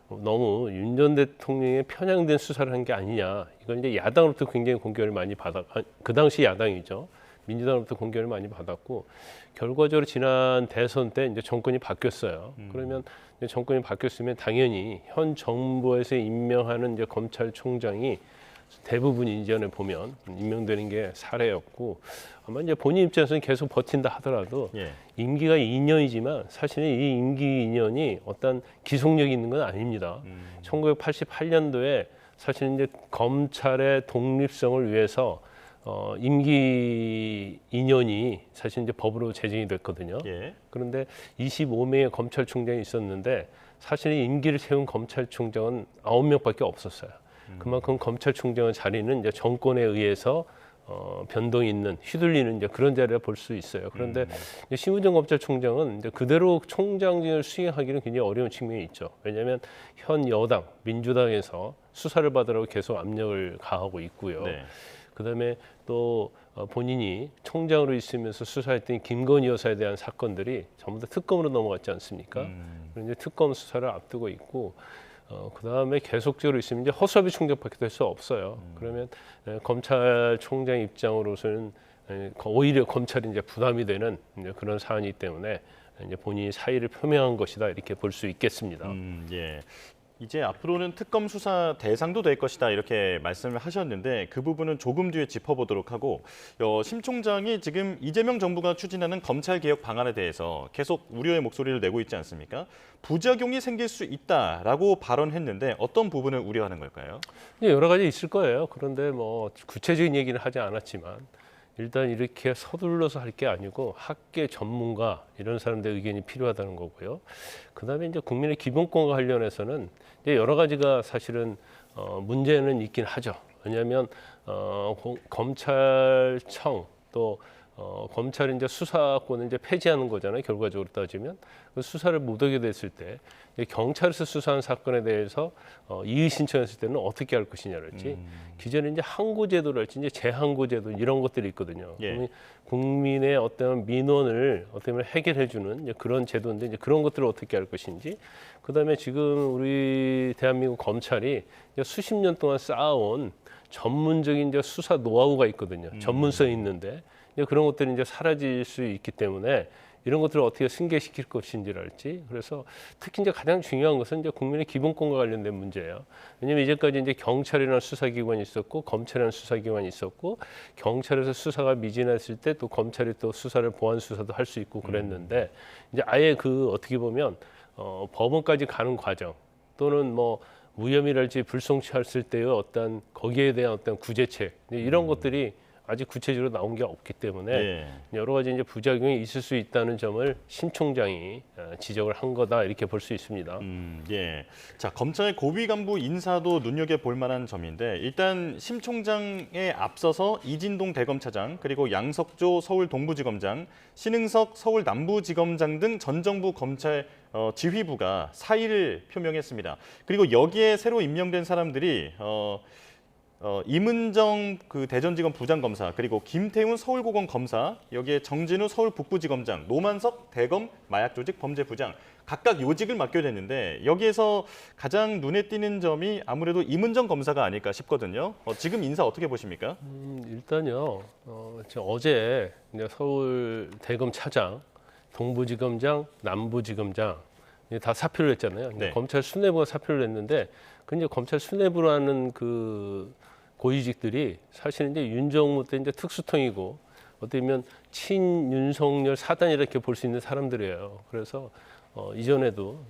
너무 윤 전 대통령의 편향된 수사를 한 게 아니냐. 이건 이제 야당으로부터 굉장히 공격을 많이 그 당시 야당이죠. 민주당으로부터 공격을 많이 받았고 결과적으로 지난 대선 때 이제 정권이 바뀌었어요. 그러면 이제 정권이 바뀌었으면 당연히 현 정부에서 임명하는 이제 검찰총장이 대부분 이전에 보면 임명되는 게 사례였고 아마 이제 본인 입장에서는 계속 버틴다 하더라도 임기가 2년이지만 사실은 이 임기 2년이 어떤 기속력이 있는 건 아닙니다. 1988년도에 사실 이제 검찰의 독립성을 위해서 임기 2년이 사실 이제 법으로 제정이 됐거든요. 그런데 25명의 검찰총장이 있었는데 사실 임기를 세운 검찰총장은 9명밖에 없었어요. 그만큼 검찰총장의 자리는 이제 정권에 의해서 변동이 있는 휘둘리는 이제 그런 자리라 볼 수 있어요. 그런데 이제 심우정 검찰총장은 이제 그대로 총장직을 수행하기는 굉장히 어려운 측면이 있죠. 왜냐하면 현 여당 민주당에서 수사를 받으라고 계속 압력을 가하고 있고요. 그다음에 또 본인이 총장으로 있으면서 수사했던 김건희 여사에 대한 사건들이 전부 다 특검으로 넘어갔지 않습니까? 그런데 특검 수사를 앞두고 있고 그다음에 계속적으로 있으면 이제 허수아비 총장밖에 될 수 없어요. 그러면 검찰총장 입장으로서는 오히려 검찰이 이제 부담이 되는 이제 그런 사안이기 때문에 이제 본인이 사의를 표명한 것이다 이렇게 볼 수 있겠습니다. 예. 이제 앞으로는 특검 수사 대상도 될 것이다 이렇게 말씀을 하셨는데 그 부분은 조금 뒤에 짚어보도록 하고 심 총장이 지금 이재명 정부가 추진하는 검찰개혁 방안에 대해서 계속 우려의 목소리를 내고 있지 않습니까? 부작용이 생길 수 있다라고 발언했는데 어떤 부분을 우려하는 걸까요? 여러 가지 있을 거예요. 그런데 뭐 구체적인 얘기는 하지 않았지만 일단 이렇게 서둘러서 할 게 아니고 학계 전문가 이런 사람들의 의견이 필요하다는 거고요. 그다음에 이제 국민의 기본권과 관련해서는 이제 여러 가지가 사실은 문제는 있긴 하죠. 왜냐하면 검찰청 또 검찰이 이제 수사권을 이제 폐지하는 거잖아요. 결과적으로 따지면 그 수사를 못하게 됐을 때 경찰에서 수사한 사건에 대해서 이의 신청했을 때는 어떻게 할 것이냐랄지 기존에 이제 항고제도랄지 이제 재항고제도 이런 것들이 있거든요. 예. 국민의 어떤 민원을 어떻게 보면 해결해주는 이제 그런 제도인데 이제 그런 것들을 어떻게 할 것인지 그다음에 지금 우리 대한민국 검찰이 이제 수십 년 동안 쌓아온 전문적인 이제 수사 노하우가 있거든요. 전문성이 있는데 그런 것들이 이제 사라질 수 있기 때문에 이런 것들을 어떻게 승계시킬 것인지랄지 그래서 특히 이제 가장 중요한 것은 이제 국민의 기본권과 관련된 문제예요. 왜냐하면 이제까지 이제 경찰이라는 수사기관이 있었고 검찰이라는 수사기관이 있었고 경찰에서 수사가 미진했을 때 또 검찰이 또 수사를 보완 수사도 할 수 있고 그랬는데 이제 아예 그 어떻게 보면 법원까지 가는 과정 또는 뭐 무혐의랄지 불송치했을 때의 어떤 거기에 대한 어떤 구제책 이런 것들이 아직 구체적으로 나온 게 없기 때문에 여러 가지 이제 부작용이 있을 수 있다는 점을 심 총장이 지적을 한 거다 이렇게 볼 수 있습니다. 예. 자, 검찰 고위 간부 인사도 눈여겨볼 만한 점인데 일단 심 총장에 앞서서 이진동 대검차장 그리고 양석조 서울 동부지검장, 신흥석 서울 남부지검장 등 전 정부 검찰 지휘부가 사의를 표명했습니다. 그리고 여기에 새로 임명된 사람들이 이문정 그 대전지검 부장검사 그리고 김태훈 서울고검 검사 여기에 정진우 서울 북부지검장 노만석 대검 마약조직범죄부장 각각 요직을 맡게 됐는데 여기에서 가장 눈에 띄는 점이 아무래도 이문정 검사가 아닐까 싶거든요. 지금 인사 어떻게 보십니까? 일단요 어제 서울 대검 차장, 동부지검장, 남부지검장 다 사표를 냈잖아요. 네. 검찰 수뇌부가 사표를 냈는데 그 이제 검찰 수뇌부라는 그 고위직들이 사실 이제 윤정무 때 이제 특수통이고 어떻게 보면 친윤석열 사단 이렇게 볼 수 있는 사람들이에요. 그래서 이전에도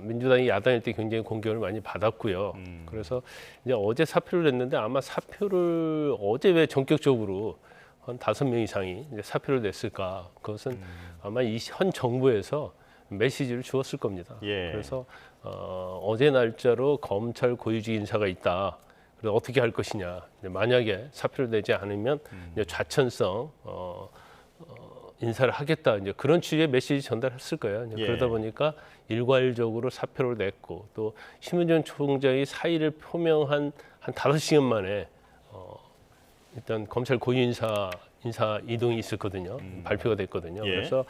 민주당이 야당일 때 굉장히 공격을 많이 받았고요. 그래서 이제 어제 사표를 냈는데 아마 사표를 어제 왜 전격적으로 한 5명 이상이 이제 사표를 냈을까? 그것은 아마 이 현 정부에서 메시지를 주었을 겁니다. 예. 그래서 어제 날짜로 검찰 고위직 인사가 있다. 그래서 어떻게 할 것이냐. 만약에 사표를 내지 않으면 이제 좌천성 인사를 하겠다. 이제 그런 취지의 메시지 전달했을 거예요. 예. 그러다 보니까 일괄적으로 사표를 냈고 또 심은정 총장이 사의를 표명한 한 5시간 만에 일단 검찰 고위 인사 이동이 있었거든요. 발표가 됐거든요. 예. 그래서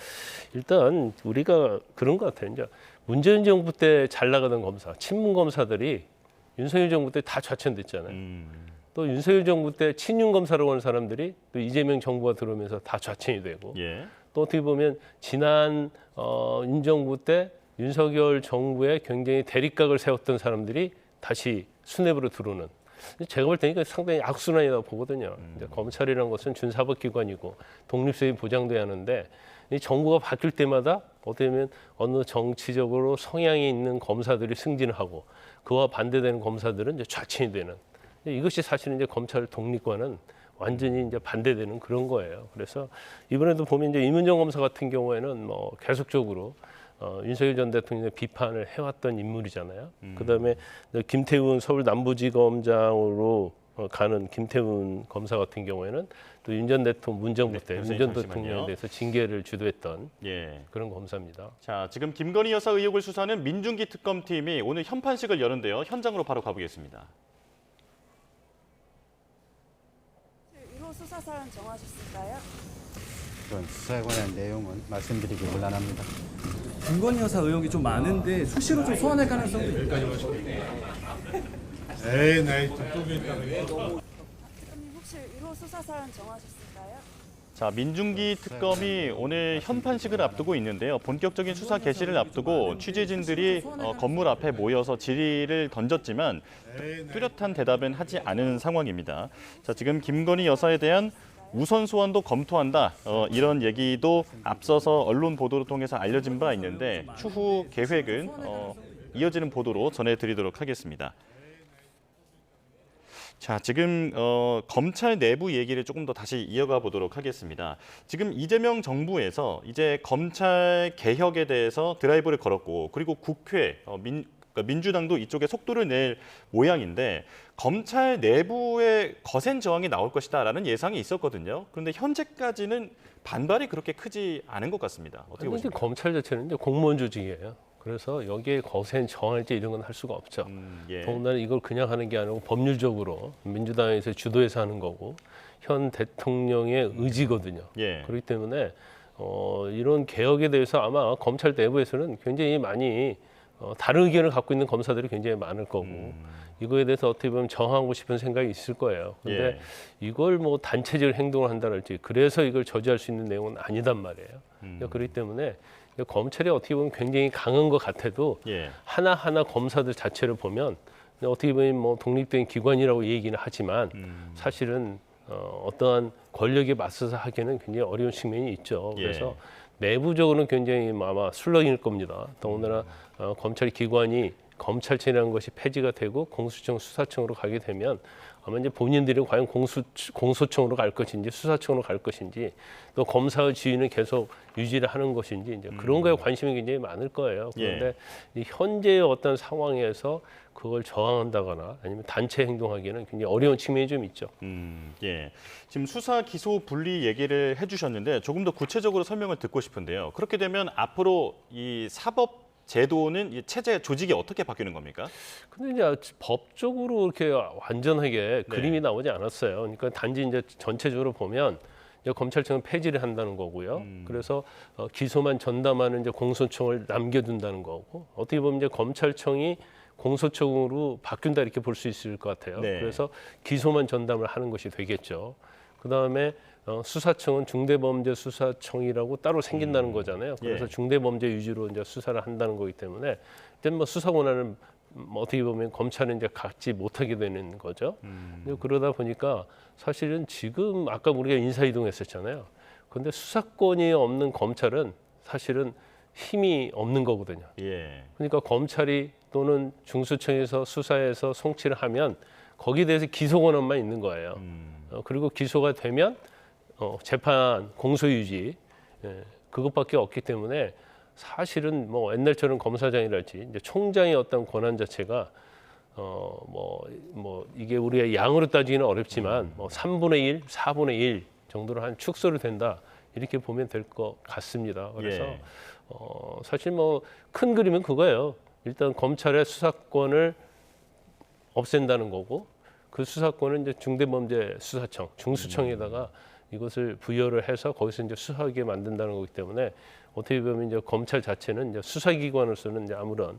일단 우리가 그런 것 같아요. 이제 문재인 정부 때 잘 나가던 검사, 친문 검사들이 윤석열 정부 때 다 좌천됐잖아요. 또 윤석열 정부 때 친윤 검사라고 하는 사람들이 또 이재명 정부가 들어오면서 다 좌천이 되고 예. 또 어떻게 보면 지난 윤 정부 때 윤석열 정부에 굉장히 대립각을 세웠던 사람들이 다시 수뇌부로 들어오는 제가 볼 때는 상당히 악순환이라고 보거든요. 이제 검찰이라는 것은 준사법기관이고 독립성이 보장돼야 하는데 이 정부가 바뀔 때마다 어떻게 보면 어느 정치적으로 성향이 있는 검사들이 승진하고 그와 반대되는 검사들은 이제 좌천이 되는 이것이 사실은 이제 검찰 독립과는 완전히 이제 반대되는 그런 거예요. 그래서 이번에도 보면 이제 이문정 검사 같은 경우에는 뭐 계속적으로 윤석열 전 대통령의 비판을 해왔던 인물이잖아요. 그다음에 김태훈 서울 남부지검장으로 가는 김태훈 검사 같은 경우에는 또 윤 전 대통령 문정부 때 윤 전 대통령에 대해서 징계를 주도했던 그런 검사입니다. 자, 지금 김건희 여사 의혹을 수사하는 민중기 특검팀이 오늘 현판식을 여는데요. 현장으로 바로 가보겠습니다. 수사사란 정하셨을까요? 그런 수사에 관한 내용은 말씀드리기 곤란합니다. 김건희 여사 의혹이 좀 많은데 수시로 좀 소환할 가능성도 있을까요? 에이, 나이 저쪽에 있다가. 특검님 혹시 1호 수사사란 정하셨을까요? 자, 민중기 특검이 오늘 현판식을 앞두고 있는데요. 본격적인 수사 개시를 앞두고 취재진들이 건물 앞에 모여서 질의를 던졌지만 뚜렷한 대답은 하지 않은 상황입니다. 자, 지금 김건희 여사에 대한 우선 소환도 검토한다. 이런 얘기도 앞서서 언론 보도를 통해서 알려진 바 있는데 추후 계획은 이어지는 보도로 전해드리도록 하겠습니다. 자, 지금 검찰 내부 얘기를 조금 더 다시 이어가 보도록 하겠습니다. 지금 이재명 정부에서 이제 검찰 개혁에 대해서 드라이브를 걸었고, 그리고 국회 민주당도 이쪽에 속도를 낼 모양인데 검찰 내부에 거센 저항이 나올 것이다라는 예상이 있었거든요. 그런데 현재까지는 반발이 그렇게 크지 않은 것 같습니다. 어떻게 보십니까? 검찰 자체는 이제 공무원 조직이에요. 그래서 여기에 거센 저항할지 이런 건 할 수가 없죠. 예. 더군다나 이걸 그냥 하는 게 아니고 법률적으로 민주당에서 주도해서 하는 거고 현 대통령의 의지거든요. 예. 그렇기 때문에 이런 개혁에 대해서 아마 검찰 내부에서는 굉장히 많이 다른 의견을 갖고 있는 검사들이 굉장히 많을 거고 이거에 대해서 어떻게 보면 정하고 싶은 생각이 있을 거예요. 그런데 예. 이걸 뭐 단체적 행동을 한다랄지 그래서 이걸 저지할 수 있는 내용은 아니단 말이에요. 그렇기 때문에 검찰이 어떻게 보면 굉장히 강한 것 같아도 예. 하나하나 검사들 자체를 보면 어떻게 보면 뭐 독립된 기관이라고 얘기는 하지만 사실은 어떠한 권력에 맞서서 하기에는 굉장히 어려운 측면이 있죠. 그래서 내부적으로는 굉장히 아마 술렁일 겁니다. 더군다나 검찰 기관이 검찰청이라는 것이 폐지가 되고 공수처 수사청으로 가게 되면 아마 이제 본인들이 과연 공소청으로 갈 것인지 수사청으로 갈 것인지 또 검사의 지위는 계속 유지를 하는 것인지 이제 그런 거에 관심이 굉장히 많을 거예요. 그런데 이 현재의 어떤 상황에서 그걸 저항한다거나 아니면 단체 행동하기에는 굉장히 어려운 측면이 좀 있죠. 예. 지금 수사 기소 분리 얘기를 해주셨는데 조금 더 구체적으로 설명을 듣고 싶은데요. 그렇게 되면 앞으로 이 사법 제도는 이 체제 조직이 어떻게 바뀌는 겁니까? 근데 이제 법적으로 이렇게 완전하게 그림이 나오지 않았어요. 그러니까 단지 이제 전체적으로 보면 이제 검찰청은 폐지를 한다는 거고요. 그래서 기소만 전담하는 이제 공소청을 남겨둔다는 거고 어떻게 보면 이제 검찰청이 공소청으로 바뀐다 이렇게 볼 수 있을 것 같아요. 네. 그래서 기소만 전담을 하는 것이 되겠죠. 그 다음에 수사청은 중대범죄수사청이라고 따로 생긴다는 거잖아요. 그래서 중대범죄 위주로 이제 수사를 한다는 거기 때문에 이제 뭐 수사 권한을 어떻게 보면 검찰은 이제 갖지 못하게 되는 거죠. 그러다 보니까 사실은 지금 아까 우리가 인사이동했었잖아요. 그런데 수사권이 없는 검찰은 사실은 힘이 없는 거거든요. 예. 그러니까 검찰이 또는 중수청에서 수사해서 송치를 하면 거기에 대해서 기소 권한만 있는 거예요. 그리고 기소가 되면 재판 공소유지 그것밖에 없기 때문에 사실은 뭐 옛날처럼 검사장이랄지 이제 총장의 어떤 권한 자체가 뭐 이게 우리가 양으로 따지기는 어렵지만 뭐 3분의 1, 4분의 1 정도로 한 축소를 된다 이렇게 보면 될 것 같습니다. 그래서 사실 뭐 큰 그림은 그거예요. 일단 검찰의 수사권을 없앤다는 거고 그 수사권은 이제 중대범죄수사청, 중수청에다가 이것을 부여를 해서 거기서 이제 수사하게 만든다는 거기 때문에 어떻게 보면 이제 검찰 자체는 이제 수사기관으로서는 이제 아무런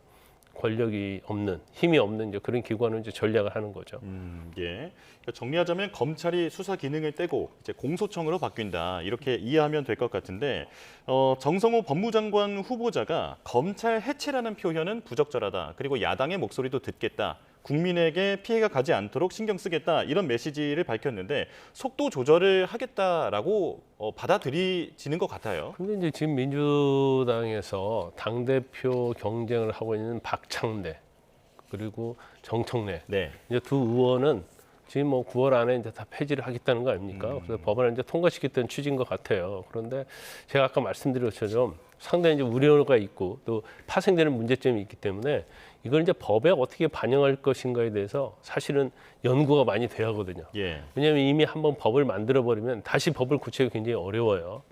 권력이 없는, 힘이 없는 이제 그런 기관을 이제 전략을 하는 거죠. 예. 그러니까 정리하자면 검찰이 수사 기능을 떼고 이제 공소청으로 바뀐다 이렇게 이해하면 될 것 같은데 정성호 법무장관 후보자가 검찰 해체라는 표현은 부적절하다. 그리고 야당의 목소리도 듣겠다. 국민에게 피해가 가지 않도록 신경 쓰겠다 이런 메시지를 밝혔는데 속도 조절을 하겠다라고 받아들이지는 것 같아요. 근데 이제 지금 민주당에서 당대표 경쟁을 하고 있는 박창대 그리고 정청래 이제 두 의원은 지금 뭐 9월 안에 이제 다 폐지를 하겠다는 거 아닙니까? 그래서 법안을 이제 통과시켰던 취지인 것 같아요. 그런데 제가 아까 말씀드린 것처럼 상당히 이제 우려가 있고 또 파생되는 문제점이 있기 때문에 이걸 이제 법에 어떻게 반영할 것인가에 대해서 사실은 연구가 많이 돼야 하거든요. 왜냐하면 이미 한번 법을 만들어 버리면 다시 법을 고치기가 굉장히 어려워요.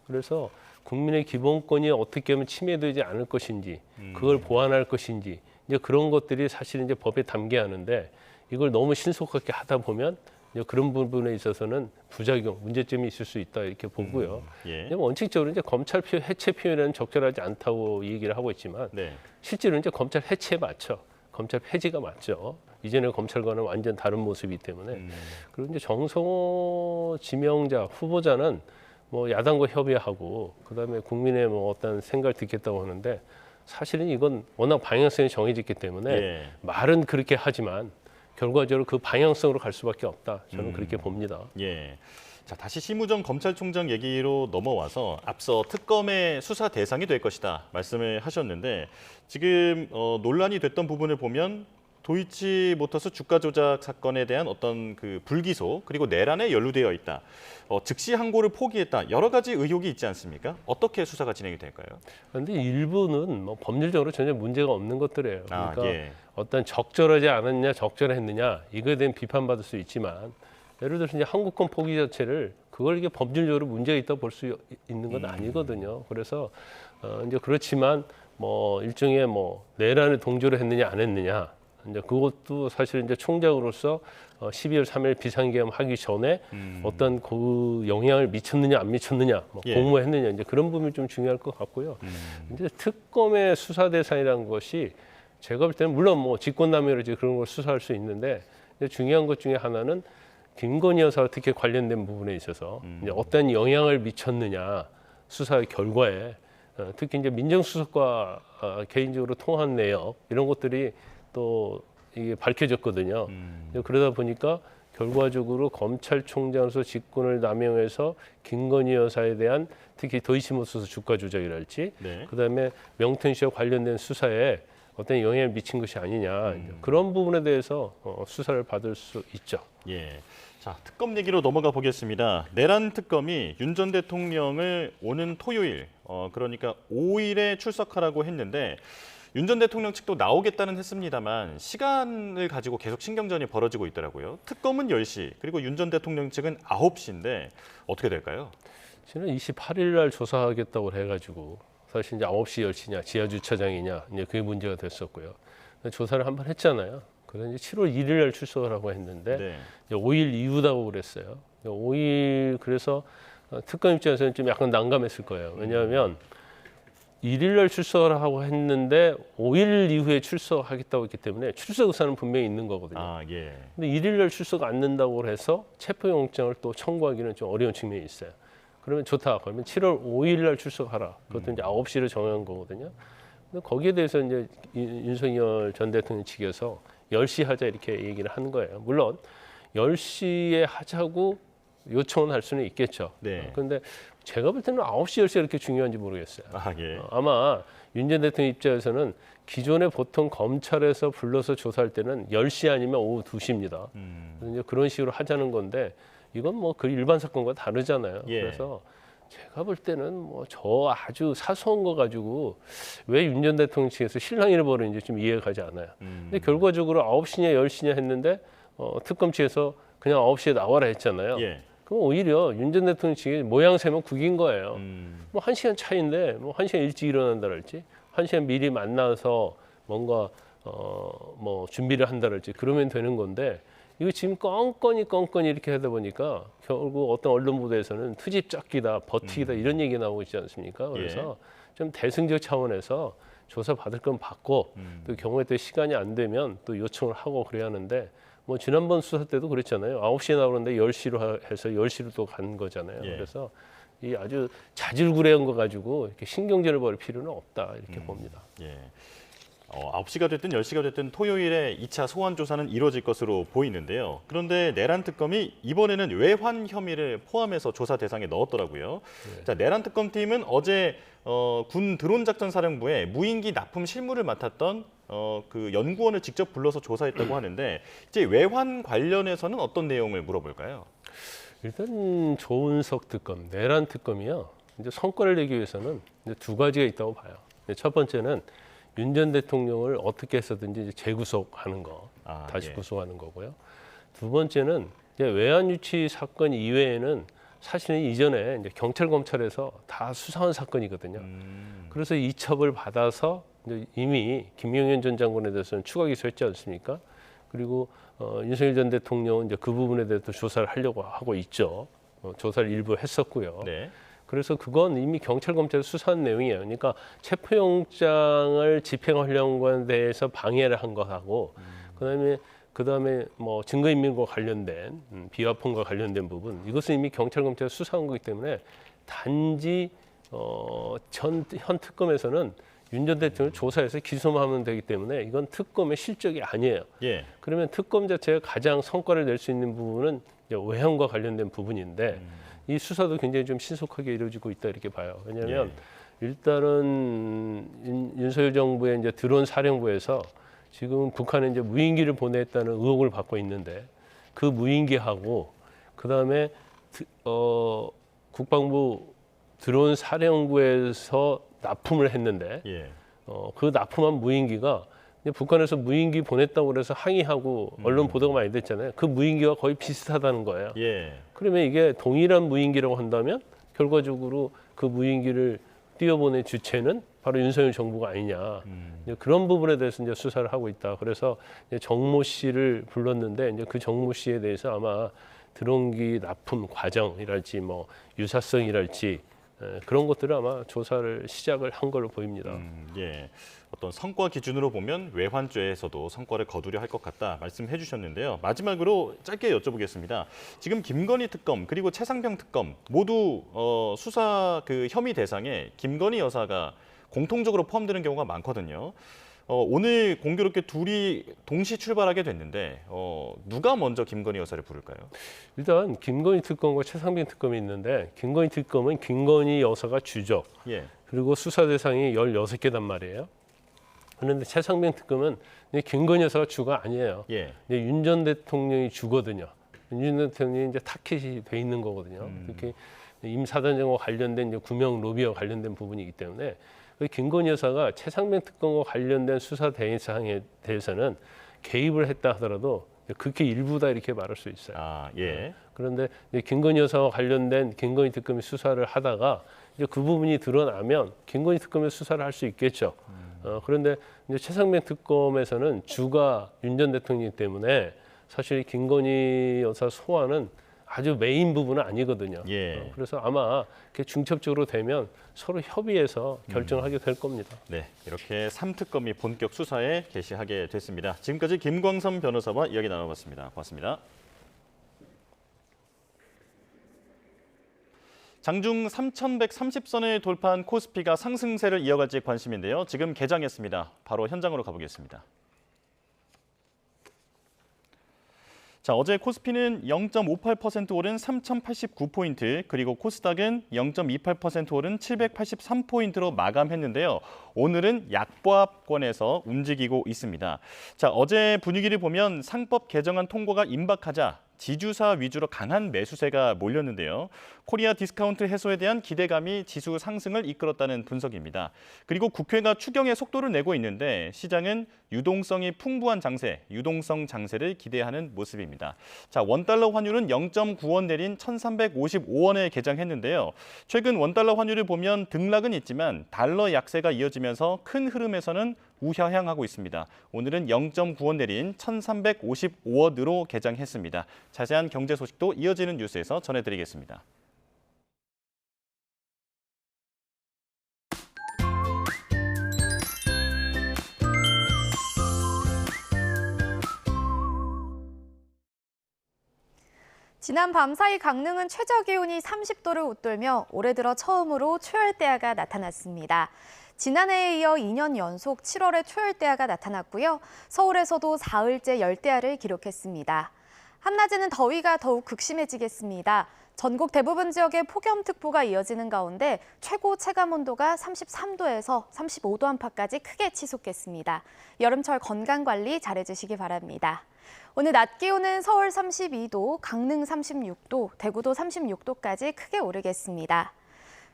그래서 국민의 기본권이 어떻게 하면 침해되지 않을 것인지, 그걸 보완할 것인지 이제 그런 것들이 사실은 이제 법에 담겨야 하는데 이걸 너무 신속하게 하다 보면 이제 그런 부분에 있어서는 부작용, 문제점이 있을 수 있다 이렇게 보고요. 예. 원칙적으로 이제 검찰 해체 표현은 적절하지 않다고 얘기를 하고 있지만 네. 실제로 이제 검찰 해체에 맞죠. 검찰 폐지가 맞죠. 이전의 검찰과는 완전 다른 모습이기 때문에 그리고 이제 정성호 지명자 후보자는 뭐 야당과 협의하고 그다음에 국민의 뭐 어떤 생각을 듣겠다고 하는데 사실은 이건 워낙 방향성이 정해졌기 때문에 예. 말은 그렇게 하지만 결과적으로 그 방향성으로 갈 수밖에 없다. 저는 그렇게 봅니다. 예. 자, 다시 심우정 검찰총장 얘기로 넘어와서 앞서 특검의 수사 대상이 될 것이다 말씀을 하셨는데 지금 논란이 됐던 부분을 보면 도이치모터스 주가 조작 사건에 대한 어떤 그 불기소 그리고 내란에 연루되어 있다. 즉시 항고를 포기했다. 여러 가지 의혹이 있지 않습니까? 어떻게 수사가 진행이 될까요? 그런데 일부는 뭐 법률적으로 전혀 문제가 없는 것들이에요. 그러니까 예. 어떤 적절하지 않았냐, 적절했느냐 이거에 대한 비판받을 수 있지만 예를 들어서 이제 항구권 포기 자체를 그걸 이게 법률적으로 문제가 있다고 볼 수 있는 건 아니거든요. 그래서 이제 그렇지만 뭐 일종의 뭐 내란에 동조를 했느냐 안 했느냐 이제 그것도 사실 이제 총장으로서 12월 3일 비상계엄 하기 전에 어떤 그 영향을 미쳤느냐 안 미쳤느냐 뭐 예. 공모했느냐 이제 그런 부분이 좀 중요할 것 같고요. 이제 특검의 수사 대상이라는 것이 제가 볼 때는 물론 뭐 직권남용으로 이제 그런 걸 수사할 수 있는데 중요한 것 중에 하나는 김건희 여사와 특히 관련된 부분에 있어서 이제 어떤 영향을 미쳤느냐 수사의 결과에 특히 이제 민정수석과 개인적으로 통한 내역 이런 것들이 또 이게 밝혀졌거든요. 그러다 보니까 결과적으로 검찰총장으로서 직권을 남용해서 김건희 여사에 대한 특히 도이치모터스 주가 조작이랄지 네. 그다음에 명태균 씨와 관련된 수사에 어떤 영향을 미친 것이 아니냐 그런 부분에 대해서 수사를 받을 수 있죠. 예. 자, 특검 얘기로 넘어가 보겠습니다. 내란 특검이 윤 전 대통령을 오는 토요일, 그러니까 5일에 출석하라고 했는데 윤 전 대통령 측도 나오겠다는 했습니다만 시간을 가지고 계속 신경전이 벌어지고 있더라고요. 특검은 10시, 그리고 윤 전 대통령 측은 9시인데 어떻게 될까요? 지난 28일 날 조사하겠다고 해가지고 사실 이제 9시, 10시냐, 지하 주차장이냐 이제 그게 문제가 됐었고요. 조사를 한번 했잖아요. 그래서 이제 7월 1일 날 출석을 하고 했는데 네. 이제 5일 이후다고 그랬어요. 5일 그래서 특검 입장에서는 좀 약간 난감했을 거예요. 왜냐하면 1일 날 출석을 하고 했는데 5일 이후에 출석하겠다고 했기 때문에 출석 의사는 분명히 있는 거거든요. 아, 예. 근데 1일 날 출석 안 된다고 해서 체포영장을 또 청구하기는 좀 어려운 측면이 있어요. 그러면 좋다. 그러면 7월 5일 날 출석하라. 그것도 이제 9시를 정한 거거든요. 근데 거기에 대해서 이제 윤석열 전 대통령 측에서 10시 하자 이렇게 얘기를 하는 거예요. 물론 10시에 하자고 요청은 할 수는 있겠죠. 네. 그런데 제가 볼 때는 9시, 10시가 그렇게 중요한지 모르겠어요. 아, 예. 아마 윤 전 대통령 입장에서는 기존에 보통 검찰에서 불러서 조사할 때는 10시 아니면 오후 2시입니다. 그래서 이제 그런 식으로 하자는 건데 이건 뭐 그 일반 사건과 다르잖아요. 예. 그래서 제가 볼 때는 뭐 저 아주 사소한 거 가지고 왜 윤 전 대통령 측에서 실랑이를 벌이는지 좀 이해가 가지 않아요. 근데 결과적으로 9시냐 10시냐 했는데 특검 측에서 그냥 9시에 나와라 했잖아요. 예. 그럼 오히려 윤 전 대통령 측이 모양새만 구긴 거예요. 뭐 1시간 차이인데 뭐 1시간 일찍 일어난다랄지 1시간 미리 만나서 뭔가 뭐 준비를 한다랄지 그러면 되는 건데 이거 지금 껌껌이 이렇게 하다 보니까 결국 어떤 언론 보도에서는 투집 짝기다, 버티기다 이런 얘기 나오고 있지 않습니까? 그래서 좀 대승적 차원에서 조사 받을 건 받고 또 경우에 또 시간이 안 되면 또 요청을 하고 그래야 하는데 뭐 지난번 수사 때도 그랬잖아요. 9시에 나오는데 10시로 해서 10시로 또 간 거잖아요. 예. 그래서 이 아주 자질구레한 거 가지고 이렇게 신경전을 벌일 필요는 없다 이렇게 봅니다. 예. 9시가 됐든 10시가 됐든 토요일에 2차 소환 조사는 이루어질 것으로 보이는데요. 그런데 내란 특검이 이번에는 외환 혐의를 포함해서 조사 대상에 넣었더라고요. 네. 자, 내란 특검팀은 어제 군 드론 작전 사령부에 무인기 납품 실무를 맡았던 그 연구원을 직접 불러서 조사했다고 하는데 이제 외환 관련해서는 어떤 내용을 물어볼까요? 일단 조은석 특검, 내란 특검이요. 이제 성과를 내기 위해서는 이제 두 가지가 있다고 봐요. 첫 번째는 윤 전 대통령을 어떻게 해서든지 이제 재구속하는 거, 다시 예. 구속하는 거고요. 두 번째는 이제 외환 유치 사건 이외에는 사실은 이전에 이제 경찰 검찰에서 다 수사한 사건이거든요. 그래서 이첩을 받아서 이제 이미 김용현 전 장관에 대해서는 추가 기소했지 않습니까? 그리고 윤석열 전 대통령은 이제 그 부분에 대해서 조사를 하려고 하고 있죠. 조사를 일부 했었고요. 네. 그래서 그건 이미 경찰 검찰 수사한 내용이에요. 그러니까 체포영장을 집행하려는 것에 대해서 방해를 한 것하고 그다음에 뭐 증거인멸과 관련된 비화폰과 관련된 부분 이것은 이미 경찰 검찰 수사한 거기 때문에 단지 현 특검에서는 윤 전 대통령을 조사해서 기소만 하면 되기 때문에 이건 특검의 실적이 아니에요. 예. 그러면 특검 자체가 가장 성과를 낼 수 있는 부분은 이제 외형과 관련된 부분인데 이 수사도 굉장히 좀 신속하게 이루어지고 있다 이렇게 봐요. 왜냐하면 일단은 윤석열 정부의 이제 드론 사령부에서 지금 북한에 이제 무인기를 보냈다는 의혹을 받고 있는데 그 무인기하고 그다음에 국방부 드론 사령부에서 납품을 했는데 그 납품한 무인기가 북한에서 무인기 보냈다고 그래서 항의하고 언론 보도가 많이 됐잖아요. 그 무인기와 거의 비슷하다는 거예요. 그러면 이게 동일한 무인기라고 한다면 결과적으로 그 무인기를 띄워보낸 주체는 바로 윤석열 정부가 아니냐. 이제 그런 부분에 대해서 이제 수사를 하고 있다. 그래서 이제 정모 씨를 불렀는데 이제 그 정모 씨에 대해서 아마 드론기 납품 과정이랄지 뭐 유사성이랄지 그런 것들을 아마 조사를 시작을 한 걸로 보입니다. 예. 어떤 성과 기준으로 보면 외환죄에서도 성과를 거두려 할 것 같다 말씀해 주셨는데요. 마지막으로 짧게 여쭤보겠습니다. 지금 김건희 특검 그리고 최상병 특검 모두 수사 그 혐의 대상에 김건희 여사가 공통적으로 포함되는 경우가 많거든요. 오늘 공교롭게 둘이 동시 출발하게 됐는데 누가 먼저 김건희 여사를 부를까요? 일단 김건희 특검과 최상병 특검이 있는데 김건희 특검은 김건희 여사가 주죠. 그리고 수사 대상이 16개단 말이에요. 그런데 최상병 특검은 김건희 여사가 주가 아니에요. 윤 전 대통령이 주거든요. 윤 전 대통령이 이제 타켓이 돼 있는 거거든요. 특히 임 사단장과 관련된 이제 구명 로비와 관련된 부분이기 때문에 김건희 여사가 최상병 특검과 관련된 수사 대상에 대해서는 개입을 했다 하더라도 극히 일부다 이렇게 말할 수 있어요. 그런데 김건희 여사와 관련된 김건희 특검이 수사를 하다가 이제 그 부분이 드러나면 김건희 특검의 수사를 할 수 있겠죠. 그런데 이제 최상병 특검에서는 주가 윤 전 대통령이기 때문에 사실 김건희 여사 소환은 아주 메인 부분은 아니거든요. 그래서 아마 중첩적으로 되면 서로 협의해서 결정하게 될 겁니다. 네, 이렇게 3특검이 본격 수사에 개시하게 됐습니다. 지금까지 김광선 변호사와 이야기 나눠봤습니다. 고맙습니다. 장중 3,130선을 돌파한 코스피가 상승세를 이어갈지 관심인데요. 지금 개장했습니다. 바로 현장으로 가보겠습니다. 자, 어제 코스피는 0.58% 오른 3,089포인트, 그리고 코스닥은 0.28% 오른 783포인트로 마감했는데요. 오늘은 약보합권에서 움직이고 있습니다. 자, 어제 분위기를 보면 상법 개정안 통과가 임박하자 지주사 위주로 강한 매수세가 몰렸는데요. 코리아 디스카운트 해소에 대한 기대감이 지수 상승을 이끌었다는 분석입니다. 그리고 국회가 추경의 속도를 내고 있는데 시장은 유동성이 풍부한 장세, 유동성 장세를 기대하는 모습입니다. 자, 원달러 환율은 0.9원 내린 1,355원에 개장했는데요. 최근 원달러 환율을 보면 등락은 있지만 달러 약세가 이어지면서 큰 흐름에서는 우하향하고 있습니다. 오늘은 0.9원 내린 1,355원으로 개장했습니다. 자세한 경제 소식도 이어지는 뉴스에서 전해드리겠습니다. 지난 밤사이 강릉은 최저기온이 30도를 웃돌며 올해 들어 처음으로 초열대야가 나타났습니다. 지난해에 이어 2년 연속 7월에 초열대야가 나타났고요. 서울에서도 사흘째 열대야를 기록했습니다. 한낮에는 더위가 더욱 극심해지겠습니다. 전국 대부분 지역에 폭염특보가 이어지는 가운데 최고 체감온도가 33도에서 35도 안팎까지 크게 치솟겠습니다. 여름철 건강관리 잘해주시기 바랍니다. 오늘 낮 기온은 서울 32도, 강릉 36도, 대구도 36도까지 크게 오르겠습니다.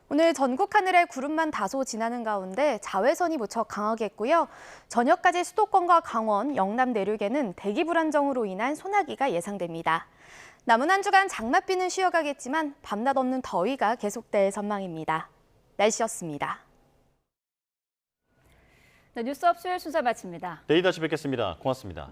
오늘 전국 하늘에 구름만 다소 지나는 가운데 자외선이 무척 강하겠고요. 저녁까지 수도권과 강원, 영남 내륙에는 대기 불안정으로 인한 소나기가 예상됩니다. 남은 한 주간 장맛비는 쉬어가겠지만 밤낮 없는 더위가 계속될 전망입니다. 날씨였습니다. 네, 뉴스업 수요일 순서 마칩니다. 내일 다시 뵙겠습니다. 고맙습니다.